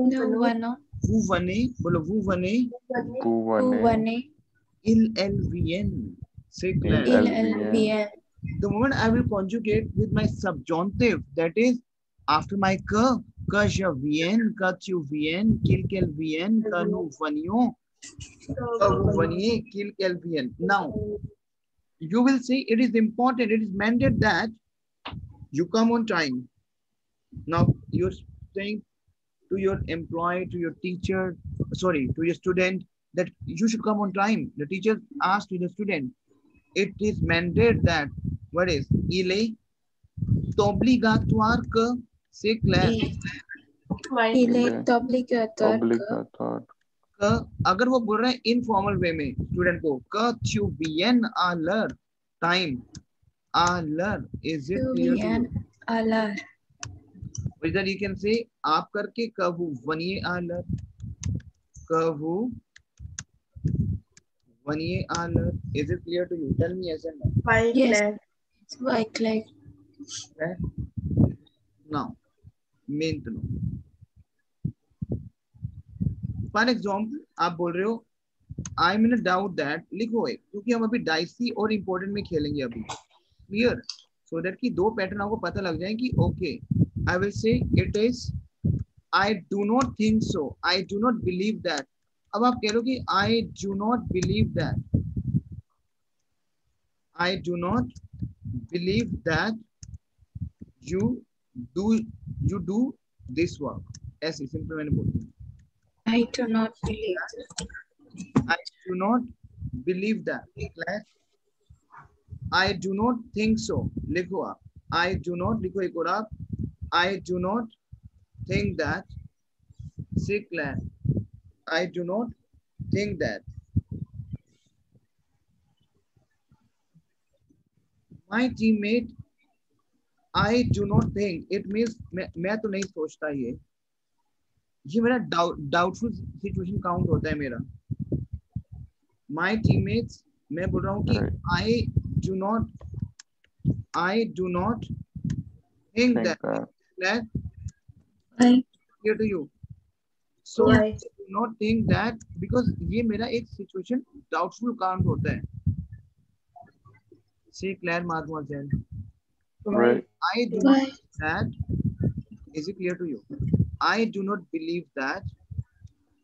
Vous venez. बोलो vous venez. Il elle viennent. C'est clair. The moment I will conjugate with my subjunctive, that is after my ka je viens, ka tu viens, quel viens, ka nous venions, ka vous veniez, quel viens. Now, you will say it is important, it is mandated that you come on time. Now, you're saying to your employee, to your teacher, sorry, to your student, that you should come on time. The teacher asked to the student, it is mandated that, what is? Il est obligatoire que, c'est clair. Il est obligatoire que, अगर वो बोल रहे हैं informal वे में student को, que tu viennes à l'heure, time, à l'heure, is it clear to you? à l'heure. Whether you can say आप करके que vous veniez à l'heure, que vous veniez à l'heure. Is it clear to you? Tell me yes and no. Why? Yes. Why, Claire? Okay. Now, maintenance. For example, आप बोल रहे हो I am in a doubt that, लिखो एक, क्योंकि हम अभी dicey और इम्पोर्टेंट में खेलेंगे अभी. Clear? So that कि दो पैटर्न आपको पता लग जाए कि okay, I will say it is, I do not think so, I do not believe that. अब आप कह लो कि I do not believe that. I do not believe that you do this work. ऐसे सिंपल मैंने बोल दिया. I do not believe that. I do not believe that. I do not think so. लिखो आप. I do not, लिखो एक और आप. I do not think that. Say Claire. I do not think that. My teammate, I do not think. It means मैं तो नहीं सोचता ये मेरा doubtful situation count होता है मेरा. My teammates, मैं बोल रहा हूँ कि I do not think that. Clear to you? So I do not think that because ये मेरा एक situation doubtful count होता है. Say Claire, mademoiselle. Right. I do not think that. Is it clear to you? I do not believe that.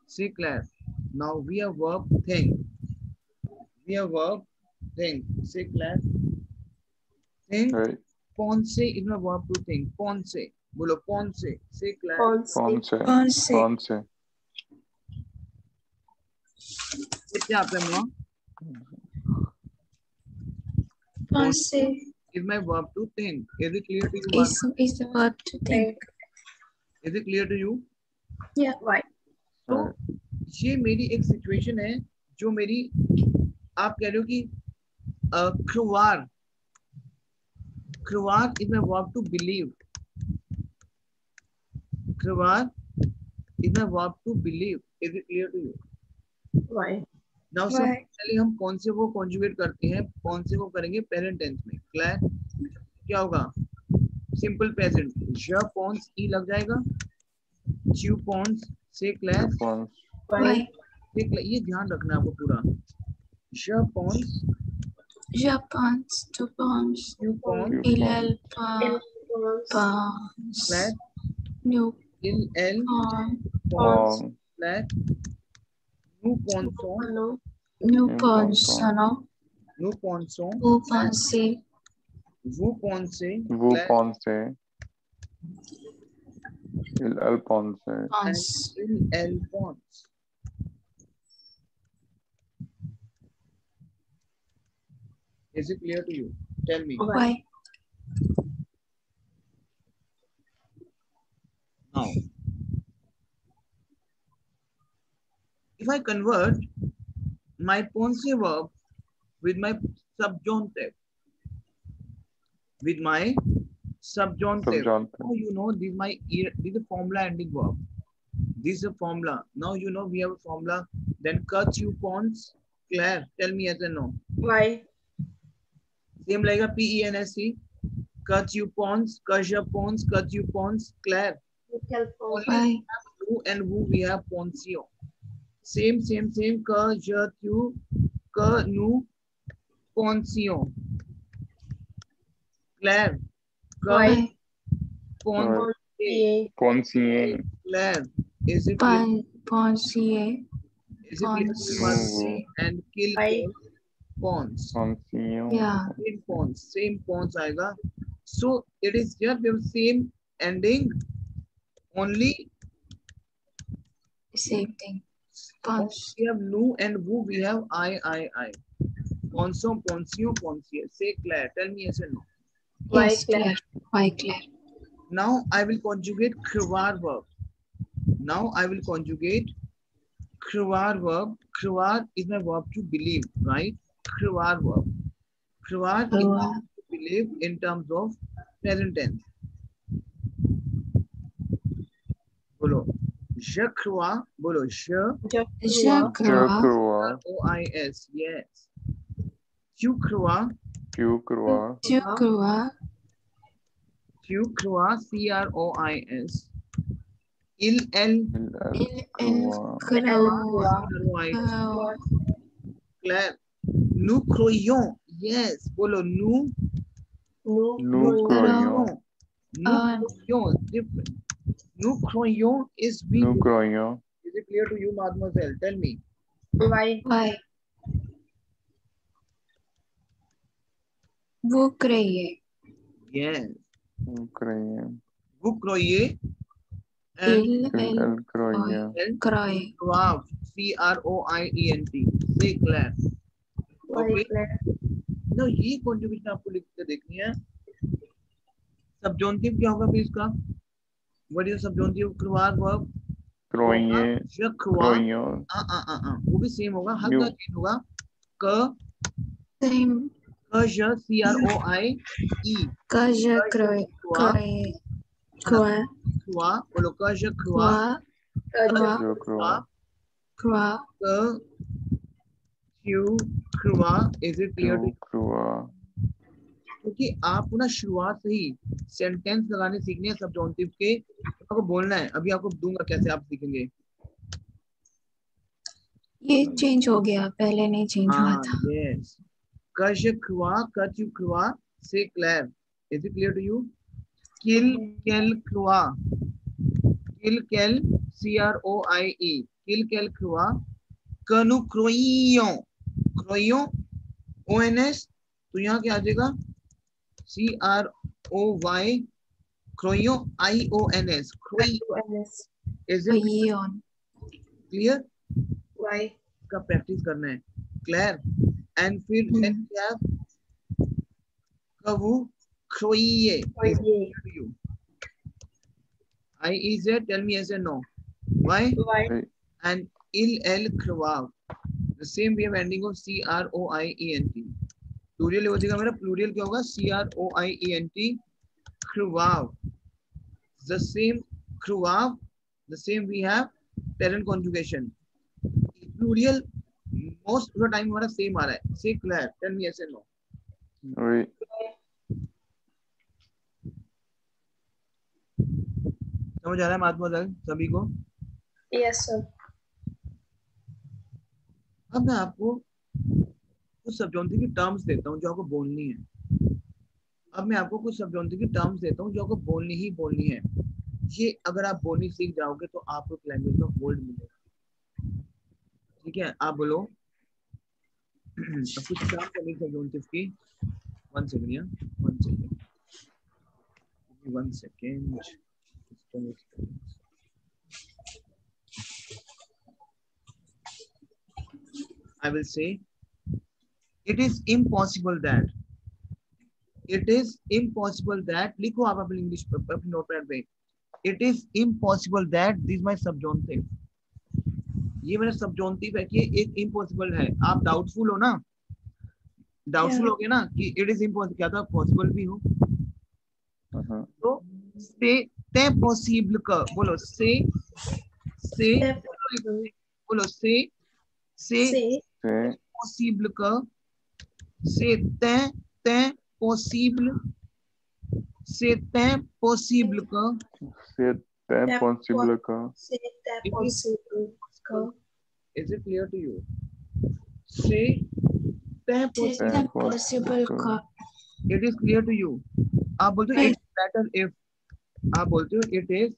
Say Claire. Now we have verb think. We have verb think. Say Claire. Think. Right. Ponce is my verb to think. Ponce. Bolo ponce. Say Claire. Ponce. क्या आप हैं माँ? Ponce is my verb to think. Is it clear to you? Is the verb to think. Is it clear to you? Yeah. Why? तो ये मेरी एक situation है जो मेरी आप कह रहे हो कि croire is my verb to believe. Croire is my verb to believe. Is it clear to you? Why? Now पहले हम कौन से वो कॉन्जुगेट करते हैं, कौन से वो करेंगे प्रेजेंट टेंस में. क्लियर? क्या होगा? Simple present. je pense ई लग जाएगा. tu penses. से क्लियर? Why? ये ध्यान रखना है आपको पूरा। Je pense, Japan's to pawns. you pense, Il pawns. flat, New il elle pawn. pense, flat, nous pensons, New pawns. No. nous pensons, Vous pensez. vous pensez, Vous flat, pensez. Elle pense. and il elle pense. Is it clear to you? Tell me. Why? Now, if I convert my pensée verb with my subjunctive, now you know this is a formula ending verb. This is a formula. Now you know we have a formula. Then cut you pons. Claire, tell me yes or no. Why? Same like a PENSC. Cut you pons, cut your pons, cut you pons. Claire. Why? Who and who we have ponsio. Same. Ka, ja, tu, ka, nu, ponsio. Claire. Why? Pensier. Claire. Is it Pensier. Is it clear? And kill pawns. Yeah. Same pawns आएगा. So it is just the same ending, only same thing. Pawns. We have nu and woo. We have I. Ponso, ponsio, ponsier. Say Claire. Tell me yes or no. Yes, Claire. Why Claire? Now I will conjugate khruvar verb. Khruvar verb. Khruvar is my verb to believe, right? Khruvar verb. Khruvar is to believe in terms of present tense. Bolo. Je crois. Bolo. Je crois. O-I-S. Yes. Tu crois. Tu crois. C-R-O-I-S. Elle croit. Claire. Nous croyons. Yes. Bolo. Nous croyons. Different. Nous croyons is we. Nous croyons. Is it clear to you, mademoiselle? Tell me. Why? Vous croyez. Yes. Nous croyons. Vous croyez. Elle croyait. croit. C-R-O-I-E-N-T. Say Claire. Okay. Now ये conjugation आपको लिख के देखनी है. Subjunctive क्या होगा फिर इसका? What is subjunctive croire verb? Croyez. Je crois. वो भी same होगा. हल्का चेंज होगा. Same. Je C-R-O-I-E. Que je crois. Crois. बोलो que je crois. Croix. Que tu crois. Is it clear? क्योंकि आपको ना शुरुआत से ही सेंटेंस लगाने सीखने हैं सबजॉन्टिव के, आपको बोलना है. अभी आपको दूंगा कैसे आप सीखेंगे. ये चेंज हो गया, पहले नहीं चेंज हुआ था. Yes. Que je crois, que tu crois. Say Claire. Is it clear to you? Qu'elle croit. Qu'elle, C-R-O-I-E. Qu'elle croit. Que nous croyons. Croyons. O-N-S. तो यहाँ क्या आ जाएगा? C-R-O-Y. Croyons. I-O-N-S. Croyons. Is it clear? Why? का practice करना है. Claire. And फिर क्या? कबू croyez. I-E-Z. Tell me yes or no. Why? And il croit. The same we have ending of C-R-O-I-E-N-T. Plurial हो जाएगा मेरा. Plurial क्या होगा? C-R-O-I-E-N-T. Croit. The same croit. The same we have parent conjugation. Plurial most of the time हमारा same आ रहा है. Say Claire. Tell me yes or no. Oui. समझ आ रहा है माधुमल सभी को? Yes sir. अब मैं आपको कुछ सब्जॉन्टिव की टर्म्स देता हूँ जो आपको बोलनी है। अब मैं आपको कुछ सब्जॉन्टिव की टर्म्स देता हूँ जो आपको बोलनी ही बोलनी है। ये अगर आप बोलनी सीख जाओगे तो आपको लैंग्वेज का गोल्ड मिलेगा। ठीक है, आप बोलो। अब कुछ टर्म करनी सब्जॉन्टिव की। 1 सेकंड या 1 second 1 second. I will say it is impossible that, it is impossible that, लिखो आप अपने इंग्लिश पर अपने नोटपैड पे, it is impossible that, this is my subjunctive, ये मेरा subjunctive है कि एक impossible है। आप doubtful हो ना, doubtful हो गए ना कि it is impossible, क्या था possible भी हो। तो c'est impossible का बोलो, c'est बोलो, c'est possible का, c'est possible, c'est possible का, c'est possible का, is it clear to you? C'est possible का, it is clear to you? आप बोलते हो it's better if, आप बोलते हो it is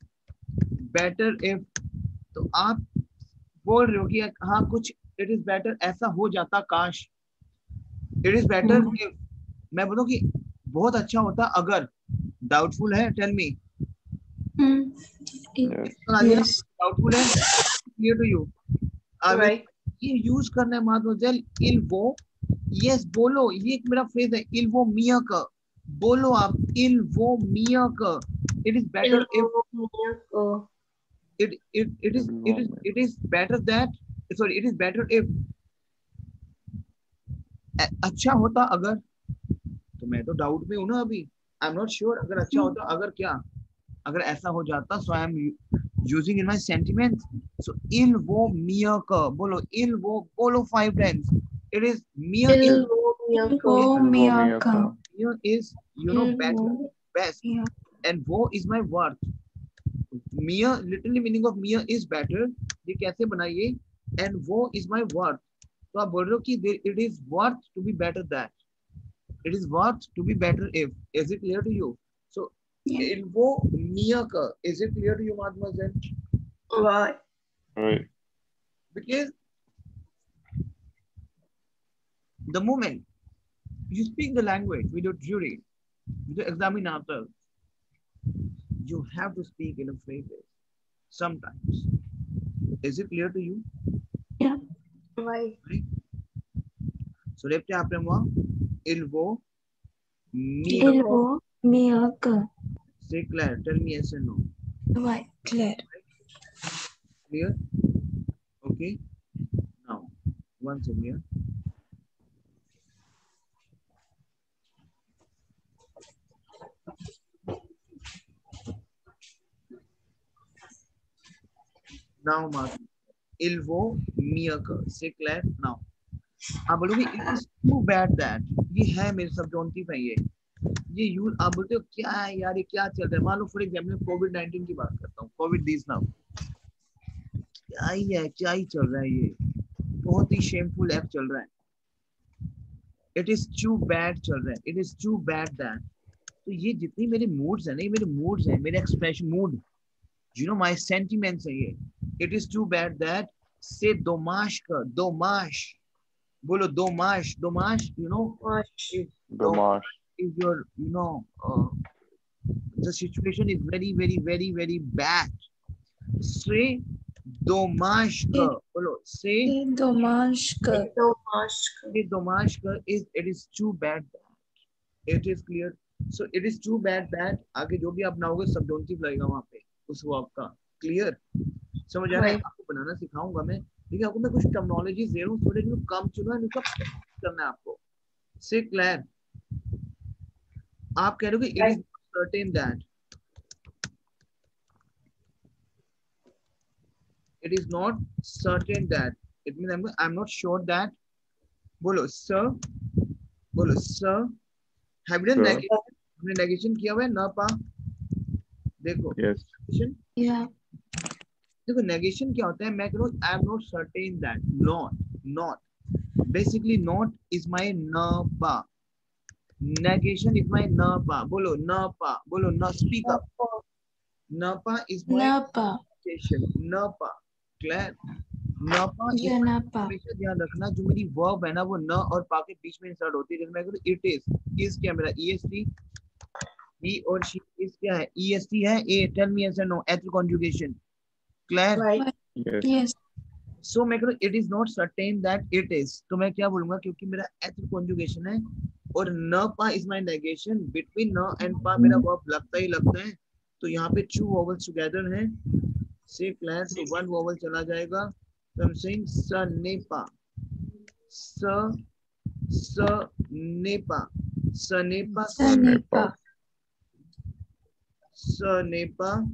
better if, तो आप बोल रहे हो कि हाँ कुछ it is better ऐसा हो जाता काश। it is better if, मैं बोलूँ कि बहुत अच्छा होता अगर, डाउटफुल है, टेल मी। yes, डाउटफुल है, clear to you? Right. ये यूज करना है माधुजल, इल वो, यस बोलो, ये एक मेरा फ्रेज है, इल वो मिया का, बोलो आप, इल वो मिया का, it is better if, it is better that, sorry, it is better if, अच्छा होता अगर, तो मैं तो डाउट में हूं ना अभी, आई एम नॉट श्योर, अगर अच्छा होता अगर क्या, अगर ऐसा हो जाता, so I am using in my sentiment, so इल वो मिया का, बोलो इल वो, बोलो 5 टाइम्स, इट इज मिया, मिया का, मिया is you know better, best, and वो इज माय वर्थ। मिया, लिटरली मीनिंग ऑफ मिया इज बेटर, ये कैसे बनाइए, एंड वो इज माय वर्थ, तो आप बोल रहे हो कि it is worth to be better that, it is worth to be better if, is it clear to you? So il wo miya ka, is it clear to you mademoiselle? Right. right, Because the moment you speak the language with your jury, with the examinator, you have to speak in a phrases sometimes. Is it clear to you? yeah, Right. So repete après moi, il wo il वो मिया का, say Claire, tell me yes or no. right, clear, Clear? Okay, now once again, now Madhu, il वो मिया का, say Claire now. आप बोलोगे it is too bad that, ये है मेरे सब्जॉन्टिव है, ये यूज, आप बोलते हो क्या है यार, ये क्या चल रहा है, मान लो फॉर एग्जाम्पल कोविड-19 की बात करता हूँ, कोविड दिस नाउ, क्या ही है, क्या ही चल रहा है, ये बहुत ही शेमफुल एक्ट चल रहा है, इट इज टू बैड चल रहा है, it is too bad that, तो ये जितनी मेरे मूड्स है ना, ये मेरे मूड्स हैं, मेरे expression, mood, you know my sentiments है ये, it is too bad that, से दोमाश का, दोमाश, बोलो दोमाश, दोमाश, you know, domash, is your, you know, the situation is very very very very bad, say domashka, बोलो, say domashka, domashka is, it is too bad that, it is clear, so it is too bad that, आगे जो भी आप बनाओगे सब्जॉन्टिव लगेगा वहां पे उस वर्ब का, क्लियर, समझ आ रहा है? आपको बनाना सिखाऊंगा मैं, देखिए आपको मैं कुछ टर्मिनोलॉजीज दे रहा हूँ, थोड़े जो कम चुनो है, इनका करना है आपको, से क्लियर, आप कह रहे हो कि it is certain that, it is not certain that, it means I'm not sure that, बोलो sir, बोलो sir, have you done negation, हमने negation किया हुआ है ना पा, देखो yes, negation, yeah, देखो negation क्या होता है, मैं कह रहा हूँ I am not certain that, not basically not is my na pa. Negation is my na pa. Bolo na pa. Bolo na. Speak up. Na pa is my Napa. negation. Na pa. Clear? ना पा हमेशा ध्यान रखना जो मेरी verb है ना वो न और पा के बीच में इंसर्ट होती है। जैसे मैं कहूँ इट इज क्या मेरा ईएसटी, ही और शी इज क्या है ईएसटी है ए। Tell me yes or no एथ कॉन्जुगेशन। क्लियर? यस। सो मैं कहूँ it is not certain that it is, तो मैं क्या बोलूंगा क्योंकि मेरा एथ कॉन्जुगेशन है और न पा इज माय नेगेशन। बिटवीन न एंड पा मेरा वर्ब लगता ही लगता है, तो यहाँ पे टू वोवेल्स टुगेदर हैं। से क्लियर? तो वन वोवेल चला जाएगा। So I'm saying sanepa, sanepa, sanepa, Sanepa. sanepa,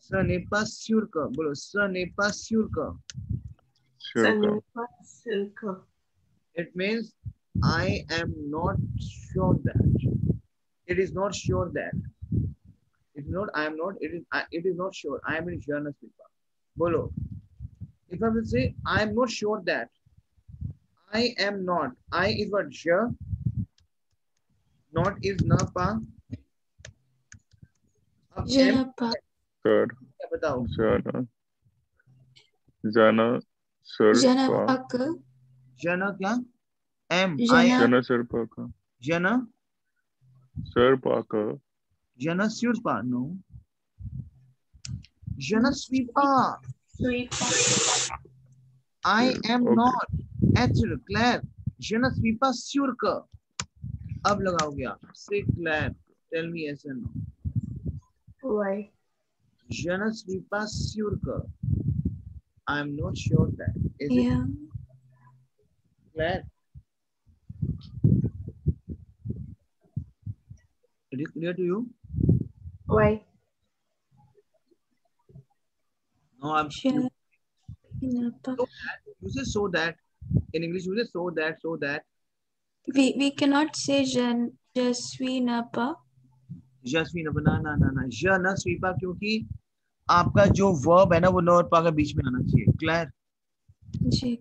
sanepa surka. बोलो sanepa surka. Sanepa surka. It means I am not sure that. It is not sure that. It is not. I am not. It is. It is not sure. I am in Jana Sripa. Bolo. If I will say I am not sure that. I am not. I is what? Ja. Not is na pa. अब Jana pa. Sir. क्या बताओ? Jana. Jana. Sir. Jana pak. Jana क्या? M. Jana sir paka. Jana. Sir paka. Jana surpa. No. Jana sweepa. I am not. Actually, Claire. Jana sweepa surka. अब लगाओगे आप। Say Claire. Tell me yes or no. Why? Jana sweepa surka. I am not sure that. Is Yeah. it Claire? It is clear to you? Why? No, I'm Jana pa. You say so that. In English, you say so that. We cannot say jasvi napa. जस्वी ना जन स्वीपा, क्योंकि आपका जो verb है ना वो न और पा के बीच में आना चाहिए। क्लियर? जी।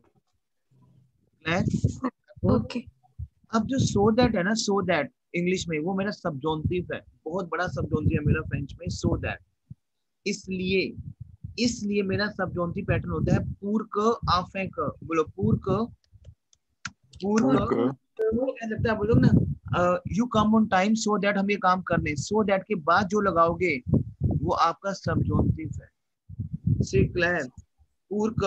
क्लियर? ओके। अब जो सो दैट है ना, सो दैट इंग्लिश में वो मेरा सबजॉन्टिव है, बहुत बड़ा सबजॉन्टिव है मेरा फ्रेंच में। सो दैट इसलिए मेरा सबजॉन्टिव पैटर्न होता है पूर क आफे क। बोलो पूर क क्या लगता है बोलो ना। You come on time so that हम ये काम कर लें। सो दैट के बाद जो लगाओगे वो आपका सबजॉन्टिव है। से क्लियर? पूर क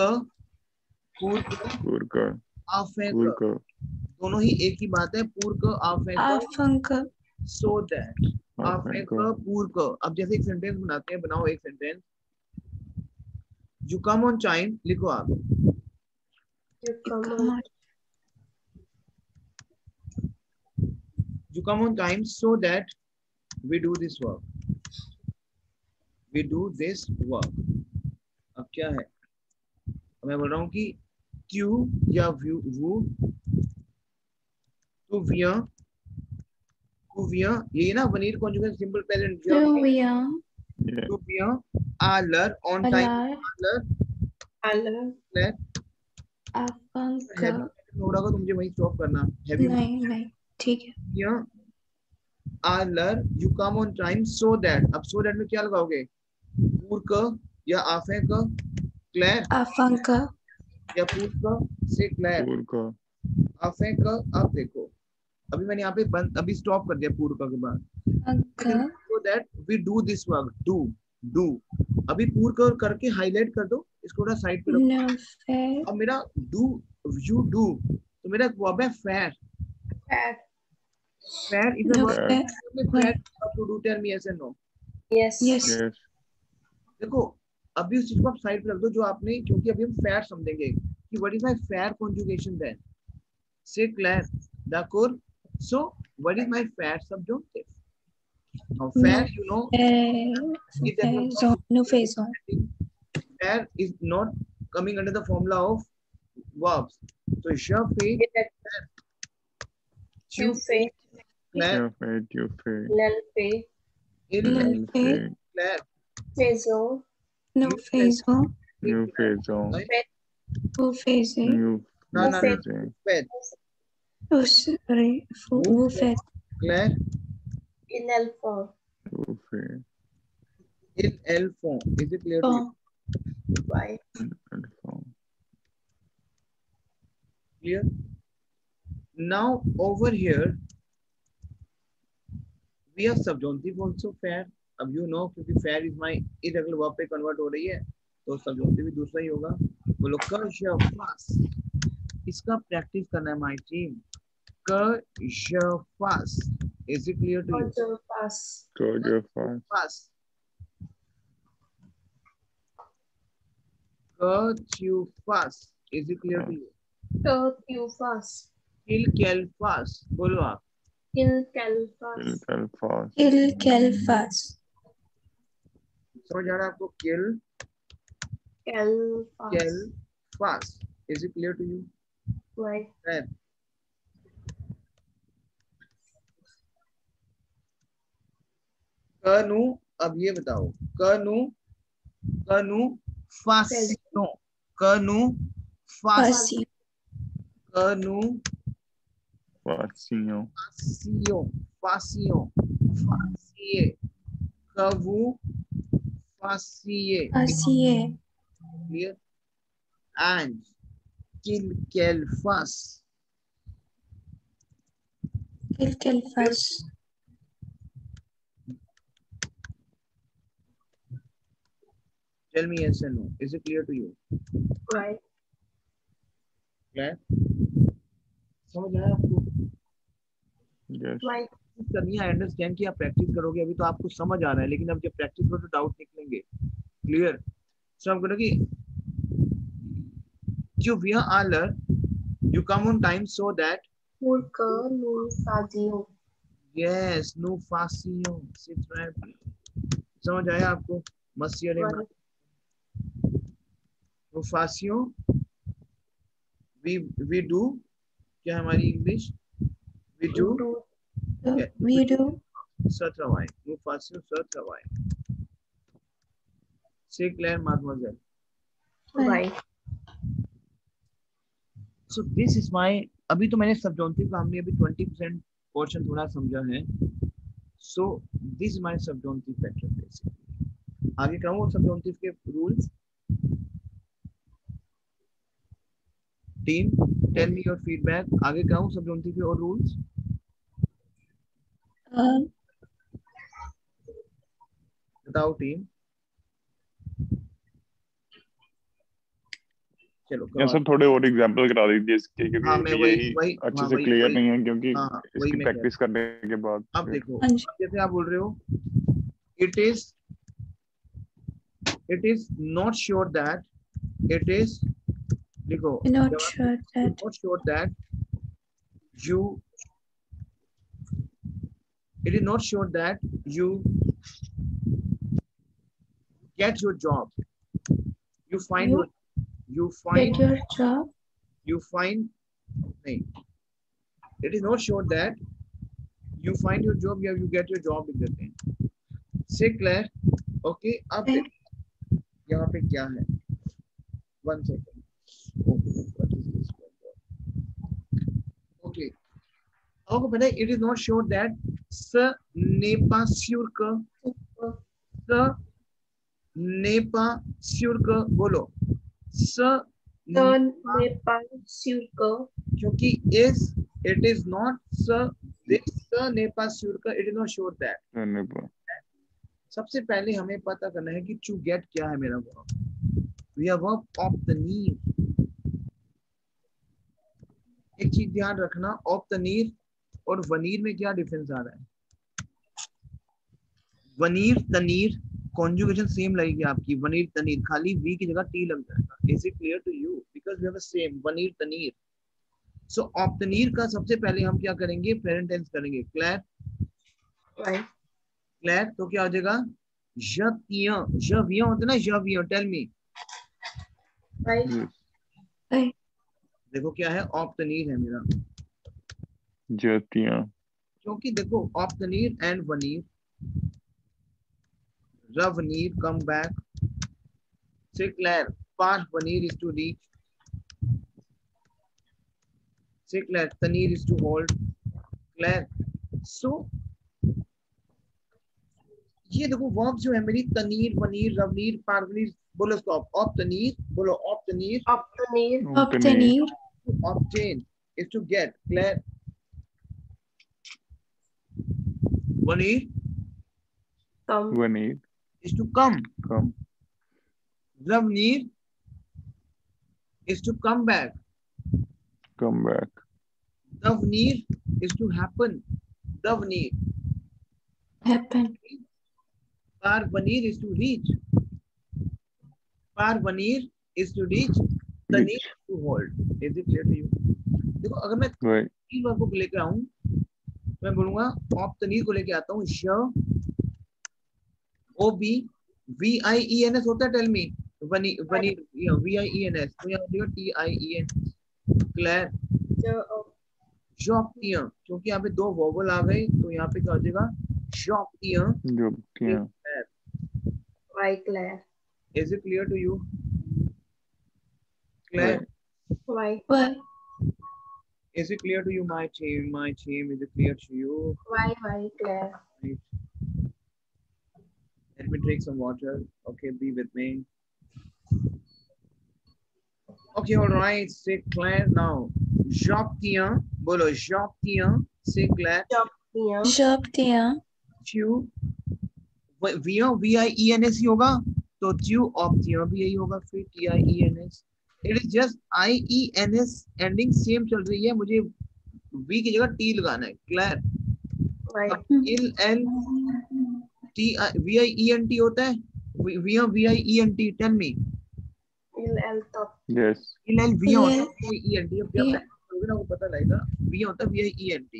आफे क दोनों ही एक ही बात है। पूर क आफे क सो दैट आफे क पूर क। अब जैसे एक सेंटेंस बनाते हैं, बनाओ एक sentence. You come on time लिखो आप। You come on time so that we do this work. We do this work. अब क्या है? मैं बोल रहा हूँ कि क्यू या वो टू विया ये ना वनीर कॉन्जुगेट सिंपल प्रेजेंट टू विया आलर ऑन टाइम आलर थोड़ा को तुझे वही स्टॉप करना। नहीं ठीक है। आलर you come on time so that. अब सो दैट में क्या लगाओगे? पूर क या आफे क? क्लियर? आफन का या पूर क? से क्लियर? आफे क। अब देखो अभी मैंने यहाँ पे बंद अभी स्टॉप कर दिया पूर क के बाद। So that we do this work. डू अभी पूर क करके हाईलाइट कर दो इसको, थोड़ा साइड पे रखो। अब मेरा डू यू डू तो मेरा वर्ब है fair. Fair is a verb. Fair to do. Tell me yes or no. Yes. देखो अभी उस चीज को आप साइड पे रख दो जो आपने, क्योंकि अभी हम fair समझेंगे कि what is my fair conjugation then. Say Claire. D'accord. So what is my fair subjunctive? Now fair, you know, no phase on. Fair is not coming under the formula of verbs. So je fais, tu fais. Claire. You fais. Lel fais. Il fait. Claire. Faisons. No phase on. You faisons. Ufeze. No. Fed. Oh, sorry. Ufed. Claire. In el form. In L form. Is it clear to you? Right. Clear? Now over here we have subjunctive also fair. अब you know क्योंकि fair is my irregular verb पे convert हो रही है तो subjunctive भी दूसरा ही होगा. बोलो fast. इसका practice करना है my team. fast. Is it clear to you? Fast. Fast. fast. Is it clear to you? Fast. fast. बोलो आप. Fast. समझ आ रहा है आपको? fast. Is it clear to you? Right. कनु अब ये बताओ. कनु फासियो. कनु फासियो. कनु फासियो. फासिए. कवु फासिए. Clear? And fast. Fast. Tell me yes and no. Is it clear to you? Right. Clear? समझ आया आपको? Yes. Right. करनी है. अंडरस्टैंड कि आप प्रैक्टिस करोगे. अभी तो आपको समझ आ रहा है लेकिन अब जब प्रैक्टिस करो तो डाउट निकलेंगे. क्लियर? सो हम करोगे जो wir alle you come on time so that yes no fasio. Sit right. समझ आया आपको? मसियर no fasio. we do. क्या हमारी English? we do. We do. Sir travail. No fasio sir travail. Say Claire, mademoiselle. Right. So this is my. अभी तो मैंने subjunctive का हमने अभी 20% portion थोड़ा समझा है. So this is my subjunctive factor basically. आगे कहूँ subjunctive के rules. Team, tell me your feedback. आगे कहूँ subjunctive के और rules. बताओ team. चलो सर थोड़े और एग्जांपल करा दीजिए इसके क्योंकि हाँ, यही अच्छे से क्लियर नहीं है क्योंकि इसकी प्रैक्टिस करने के बाद. अब देखो जैसे आप बोल रहे हो it is not sure that it is देखो not sure that you it is not sure that you get your job. You find your get your job. You find नहीं. It is not sure that you find your job या you get your job लिख देते हैं. Say Claire. Okay. अब यहाँ पे क्या है? 1 second. Okay. आपको पता है it is not sure that ce n'est pas sûr que ce n'est pas sûr que बोलो ce n'est pas sûr que क्योंकि is it is not ce n'est pas sûr que it is not sure that. सबसे पहले हमें पता करना है कि to get क्या है मेरा verb. We have verb of the need. एक चीज ध्यान रखना of the need और वनीर में क्या डिफरेंस आ रहा है. वनीर तनीर कॉन्जुगेशन सेम लगेगी आपकी. वनीर तनीर खाली वी की जगह टी लग जाएगा. Is it clear to you? Because we have a same वनीर तनीर. सो ऑफ तनीर का सबसे पहले हम क्या करेंगे? प्रेजेंट टेंस करेंगे. क्लियर? क्लियर? तो क्या हो जाएगा? जतिया जविया होता है ना. जविया. Tell me. देखो क्या है? ऑफ तनीर है मेरा. जतिया. क्योंकि देखो ऑफ तनीर एंड वनीर. Ravanir come back. Say Claire. Past Vanir is to reach. Say Claire. Tanir is to hold. Claire. So ये देखो वर्ब जो है मेरी तनीर, वनीर, रवनीर, पारवनीर, बोलो स्टॉप. ऑप तनीर, बोलो op तनीर. Obtenir. Obtain is to get. Claire. Vanir Come. Vanir. is to come. Come. Ravneer is to come back. Come back. Davneer is to happen. Davneer. Happen. Parvaneer is to reach. Parvaneer is to reach. Taneer is to hold. Is it clear to you? देखो अगर मैं Right. तीन वर्बों को लेकर आऊं मैं बोलूंगा op तनीर को लेके आता हूँ. श O B V I E N S होता है. Tell me. वनी वनी V I E N S. तो यहाँ हो T I E N. Clear. शॉप्तियां, क्योंकि यहाँ पे दो वोवल आ गए तो यहाँ पे क्या हो जाएगा? शॉप्तियां. Jobtiyan. Why, Claire? Is it clear to you? Claire, Why? Why? is it clear to you? My team, is it clear to you? Why, Claire? Right. Let me drink some water. Okay, be with me. Okay, all right. Say Claire now. Shoptiyan, bolo shoptiyan. Say Claire. Yeah. Obtenir. Tue. VIENS ही होगा तो tue optiyan भी यही होगा. फिर TIENS. It is just IENS ending same चल रही है. मुझे V की जगह T लगाना है. Claire. Why? L VIENT होता है. VIENT. Tell me. L top. Yes. L V होता है. Yeah. VIENT. अब जब ना को पता लगेगा. V होता है VIENT.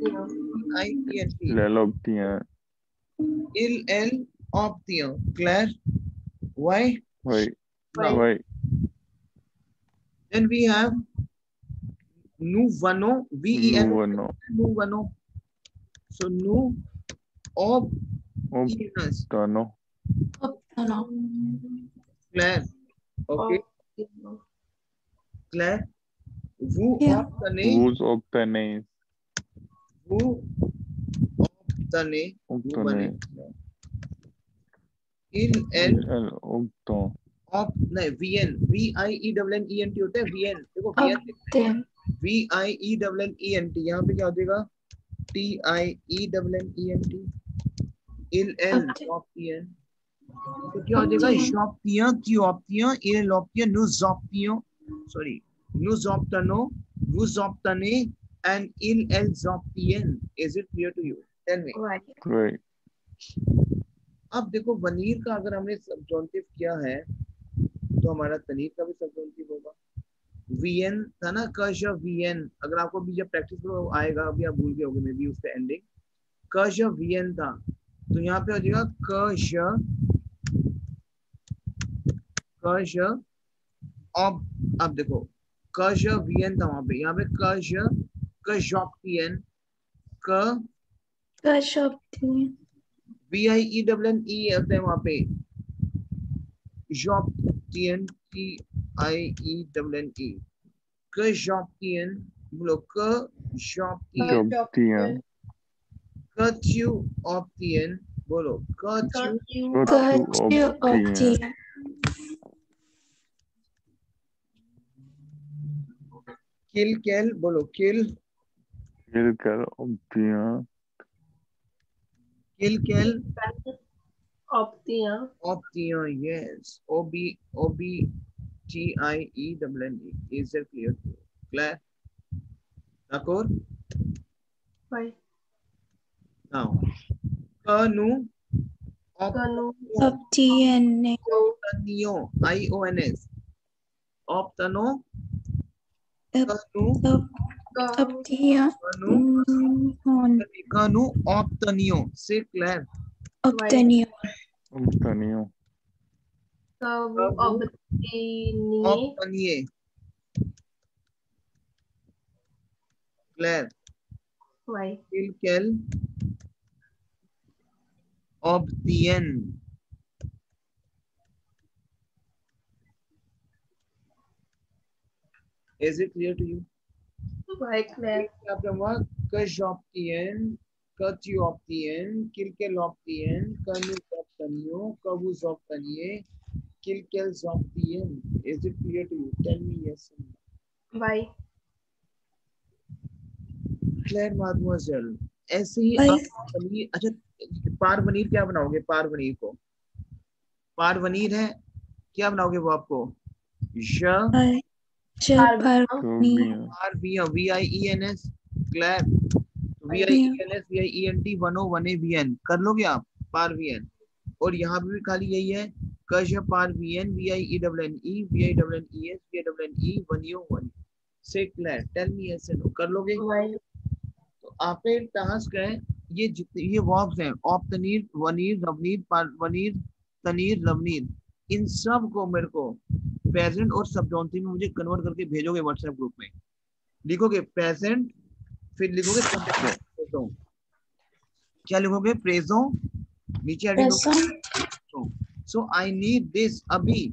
Yeah. IENT. Lalobtiyan. L optiyan. Claire. Why? Why? Now, Why? then we have Nuvano. VEN. Nuvano. Nuvano. So nu ob Obtano. Obtenir. Claire. Okay. Claire. Vous Yeah. obtenez. Whose obtanes? Vous obtenez. Obtane. Il Obtan. op नहीं VN VIENNENT होता है. VN देखो VN Obtain. VIENNENT यहाँ पे क्या हो जाएगा? TIENNENT. Il optien. तो क्या हो जाएगा? Shoptiyan, tu optiyan, il optien, nous options. Sorry, nous obtenons, vous obtenez, and elles obtiennent. Is it clear to you? Tell me. Why? Right. अब देखो वनीर का अगर हमने सब्जॉन्टिव किया है तो हमारा तनीर का भी सब्जॉन्टिव होगा. वीएन था ना. कश वीएन. अगर आपको भी जब प्रैक्टिस करो आएगा. अभी आप भूल गए होगे मे बी उसका एंडिंग. कश वीएन था तो यहाँ पे हो जाएगा कश अब देखो कश वीएन था वहां पे. यहाँ पे कशॉप्टियन. क Obtenir. VIENNE होता है वहां पे. Jobtian. TIENNE. Kajoptian. बोलो Kajoptian. Jobtiyan. Katuoptian. बोलो Obtiyan. Obtenir. Kill. बोलो kill. Kilkar. Obtiyan. Kill. Optiyan. Optian. Yes. OBTIENNE. Is that clear? Claire? Thakur? Why? Now. Kanu. Kanu. Obtenir. Optanio. IONS. Optano. Kanu. Obtenir. Kanu optanio. Say Claire. Obtenir. Obtaniyo. Kavu. Obtini. Optanie. Claire. Why? Kilkel. Obtien. Is it clear to you? Why, Claire? Kajoptian, Katioptian, Kilkeloptian, Kanukoptanio, Kavuzoptanie, Kilkelzoptian. Is it clear to you? Tell me yes or no. Why? Claire, mademoiselle, ऐसे ही आप पनीर, अच्छा पारवनीर क्या बनाओगे? पारवनीर को पारवनीर है, क्या बनाओगे वो आपको? VIENS Claire, VIENS 101AVN कर लोगे आप पारवीएन, और यहाँ पे भी खाली यही है कश पारवीएन VIENNE VIENES 101 से Claire, tell me yes no, कर लोगे? तो आपका एक टास्क है, ये जितने ये वर्ब्स हैं ऑप्तनीर, वनीर, रवनीर, पारवनीर, तनीर, रवनीर, इन सब को मेरे को प्रेजेंट और सब्जॉन्टिव में मुझे कन्वर्ट करके भेजोगे व्हाट्सएप ग्रुप में। लिखोगे प्रेजेंट, फिर लिखोगे प्रेजो, क्या लिखोगे? प्रेजो, नीचे edit. So I need this, अभी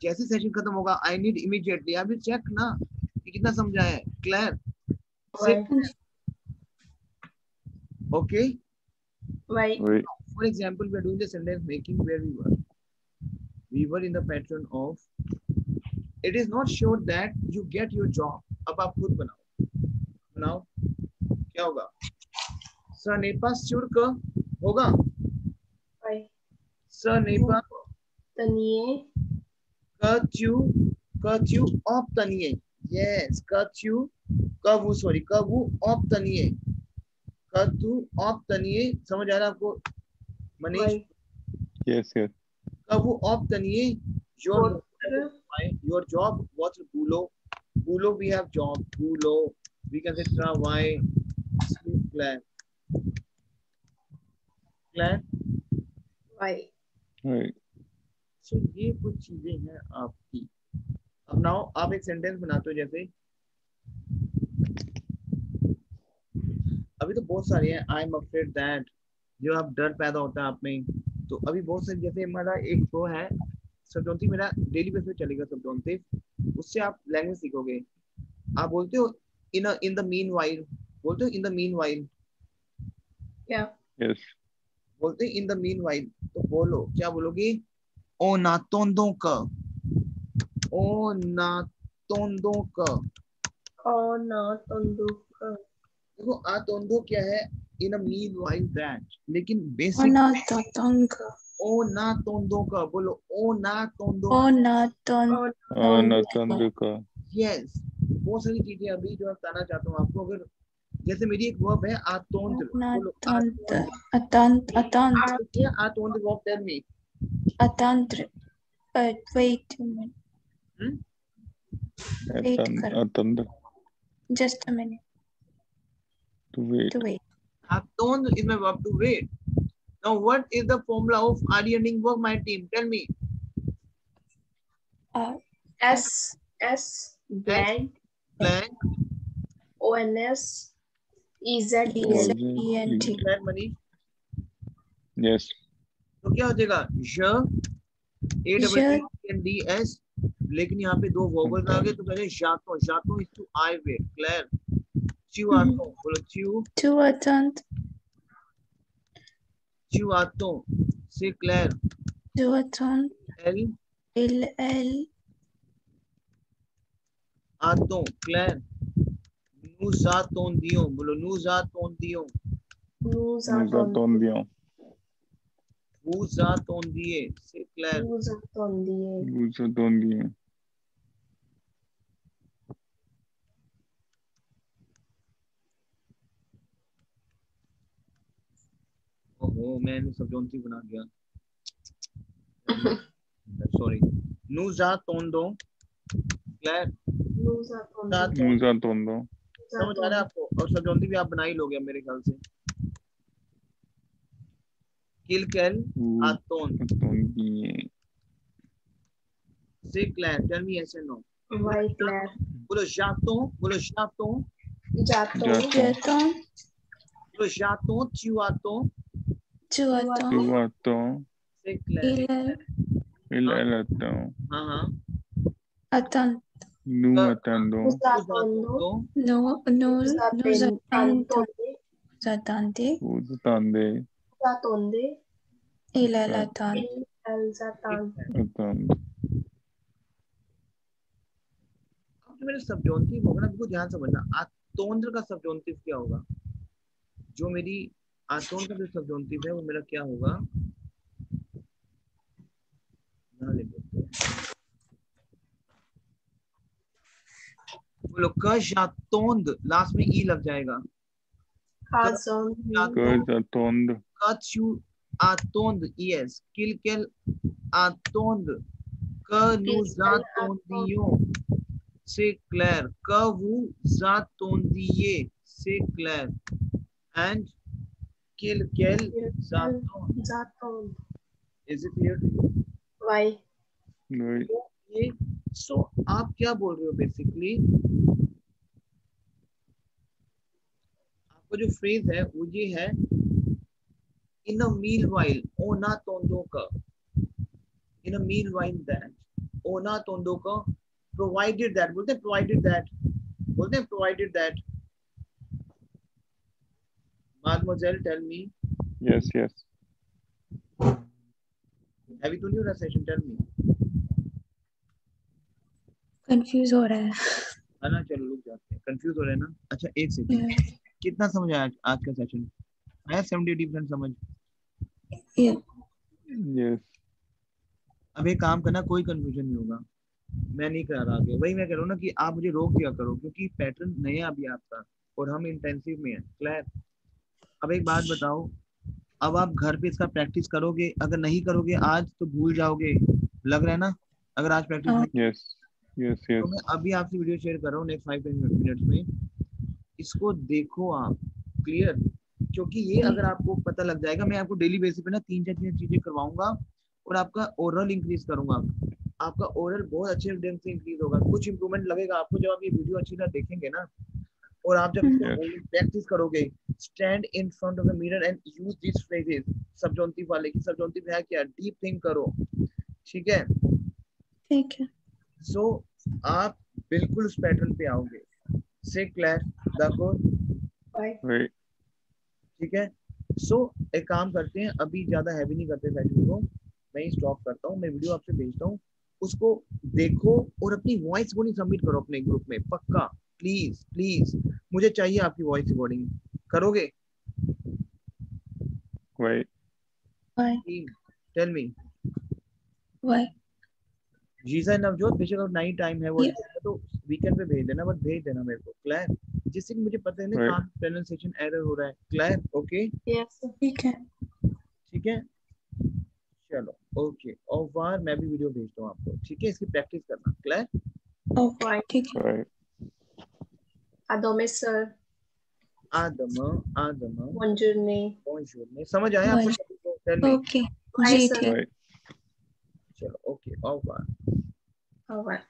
जैसे सेशन खत्म होगा आई नीड इमीडिएटली, अभी चेक ना कि कितना समझा है clear? Okay, for example we are doing the sentence making where we were in the pattern of, it is not sure that you get your job. अब आप खुद बनाओ, क्या होगा? सनेपा शुल्क होगा, सनेपा तनिए, कच्यू ऑफ तनिए, यस कच्यू कबू, सॉरी कबू ऑफ तनिए, कच्यू ऑफ तनिए, समझ आ रहा है आपको मनीष? Yes yes. कबू ऑफ तनिए, your job, what's bulo, we have job, bulo, we can say travail, Claire, right, so ये कुछ चीजें हैं आपकी। अब नाउ आप एक सेंटेंस बनाते हो, जैसे अभी तो बहुत सारे हैं, आई एम अफ्रेड दैट, जो आप डर पैदा होता है आप में, तो अभी बहुत सारे, जैसे हमारा एक वो है सब्जॉन्टिव, मेरा डेली बेस पे चलेगा सब्जॉन्टिव, उससे आप लैंग्वेज सीखोगे। आप बोलते हो इन द मीन वाइल, बोलते हो इन द मीन वाइल, क्या? यस, बोलते इन द मीन वाइल, तो बोलो, क्या बोलोगे? ओ नातोंदो का, ओ नातोंदो का, ओ नातोंदो का, देखो आतोंदो क्या है? इन अ मीन वाइल दैट, लेकिन बेसिक ओ ना तोंदो का, बोलो ओ ना तोंदो, ओ ना तोंदो का, यस। बहुत सारी चीजें अभी जो बताना चाहता हूँ आपको, अगर जैसे मेरी एक वर्ब है आतोंद, बोलो अतंत्र, आतोंद वर्ब, टेल मी अतंत्र, wait a minute, अतंत्र, just a minute, to wait. Atond is my verb, to wait. Now what is the formula of RE ending verb, my team? Tell me. S blank ONS EZENT. Manish? Yes. तो क्या हो जाएगा? AWNDS, लेकिन यहाँ पे दो vowels आ गए, तो पहले जातो is to I wait. Claire, चिवातो, बोलो चिवातो से Claire, L आतो Claire, नुजातोंदियो, बोलो नुजातोंदियो, नुजातोंदिए से Claire, नुजातोंदिए, ओहो मैंने सब्जॉन्टिव बना दिया, सॉरी। नुजातोंदो Claire, नुजातोंदो, समझ आ रहा है आपको? और सब्जॉन्टिव भी आप बना ही लोगे मेरे ख्याल से। किलकेल आतोंदिए से Claire, tell me yes and no. Why Claire? बोलो जातो, बोलो जातो, बोलो जातो, चिवातो से Claire, इलातो, हाँ अतंत्र, Nu atendo. Usatondo. No, Usatende. Zatante. Usatande. Usatonde. Ilalatan. Elzatan. Atando. अब जो मेरा सब्जॉन्टिव होगा ना, बिल्कुल ध्यान समझना, आतोंद्र का सब्जॉन्टिव क्या होगा? जो मेरी आतोंद्र का जो सब्जॉन्टिव है वो मेरा क्या होगा? बोलो, कशातोंद, लास्ट में ई लग जाएगा। Kazatond. Kachu atond, yes. Kilkel atond. Kanu zatondiyo. C'est clair. Kavu zatondiye. C'est clair. And kilkel zaton. Is it clear to you? Why? Why? So आप क्या बोल रहे हो बेसिकली? आपका जो फ्रेज है वो ये है, in a meanwhile, ona tondoka. In a meanwhile that, ona tondoka, provided that, बोलते हैं provided that, बोलते हैं provided that. Mademoiselle, tell me. Yes, yes. Have you done your session? Tell me. Confuse हो रहा है। है ना, चलो रुक जाते हैं, कंफ्यूज हो रहे हैं ना। अच्छा एक सेकंड, कितना समझ आया आज का सेशन? आया 70-80% समझ? Yes. अब एक काम करना, कोई कंफ्यूजन नहीं होगा, मैं नहीं करा रहा आगे। वही मैं कह रहा हूँ ना कि आप मुझे रोक दिया करो, क्योंकि पैटर्न नया अभी आपका और हम इंटेंसिव में है। क्लियर? अब एक बात बताओ, अब आप घर पे इसका प्रैक्टिस करोगे? अगर नहीं करोगे आज तो भूल जाओगे, लग रहा है ना? अगर आज प्रैक्टिस नहीं, Yes, yes, yes. तो मैं अभी आपसे वीडियो शेयर कर रहा हूँ नेक्स्ट 5 मिनट्स में, इसको देखो आप। क्लियर? क्योंकि ये अगर आपको पता लग जाएगा, मैं आपको डेली बेसिस पे ना 3-4 चीजें करवाऊंगा और आपका ओरल इंक्रीज करूंगा। आपका ओरल बहुत अच्छे ढंग से इंक्रीज होगा, कुछ इंप्रूवमेंट लगेगा आपको जब आप ये वीडियो अच्छी तरह देखेंगे ना। और आप जब प्रैक्टिस करोगे, stand in front of the mirror and use this phrases, subjunctive वाले की सब्जॉन्टिव है क्या, डीप थिंक करो। ठीक है? ठीक है। सो आप बिल्कुल उस पैटर्न पे आओगे। से क्लियर? देखो, Right. ठीक है? सो एक काम करते हैं, अभी ज्यादा हैवी नहीं करते सेशन को, मैं स्टॉप करता हूँ, मैं वीडियो आपसे भेजता हूँ, उसको देखो और अपनी वॉइस को नहीं सबमिट करो अपने ग्रुप में, पक्का। प्लीज प्लीज, मुझे चाहिए आपकी वॉइस रिकॉर्डिंग। करोगे? Why? Tell me. Why? जीजा नवजोत, बेशक अब नाइट टाइम है, वो तो वीकेंड पे भेज देना, बट भेज देना मेरे को। क्लियर? जिससे कि मुझे पता है ना कहाँ प्रोनाउंसिएशन एरर हो रहा है। क्लियर? ओके? Yes. ठीक है। ठीक है, चलो ओके। और बार मैं भी वीडियो भेजता हूँ आपको, ठीक है? इसकी प्रैक्टिस करना। क्लियर? ओके, ठीक है। Why? Adome sir. Adam Adam Bonjourne. समझ आया आपको? ओके Hi जी, sir. ठीक। Why? चलो ओके, और बार। All right.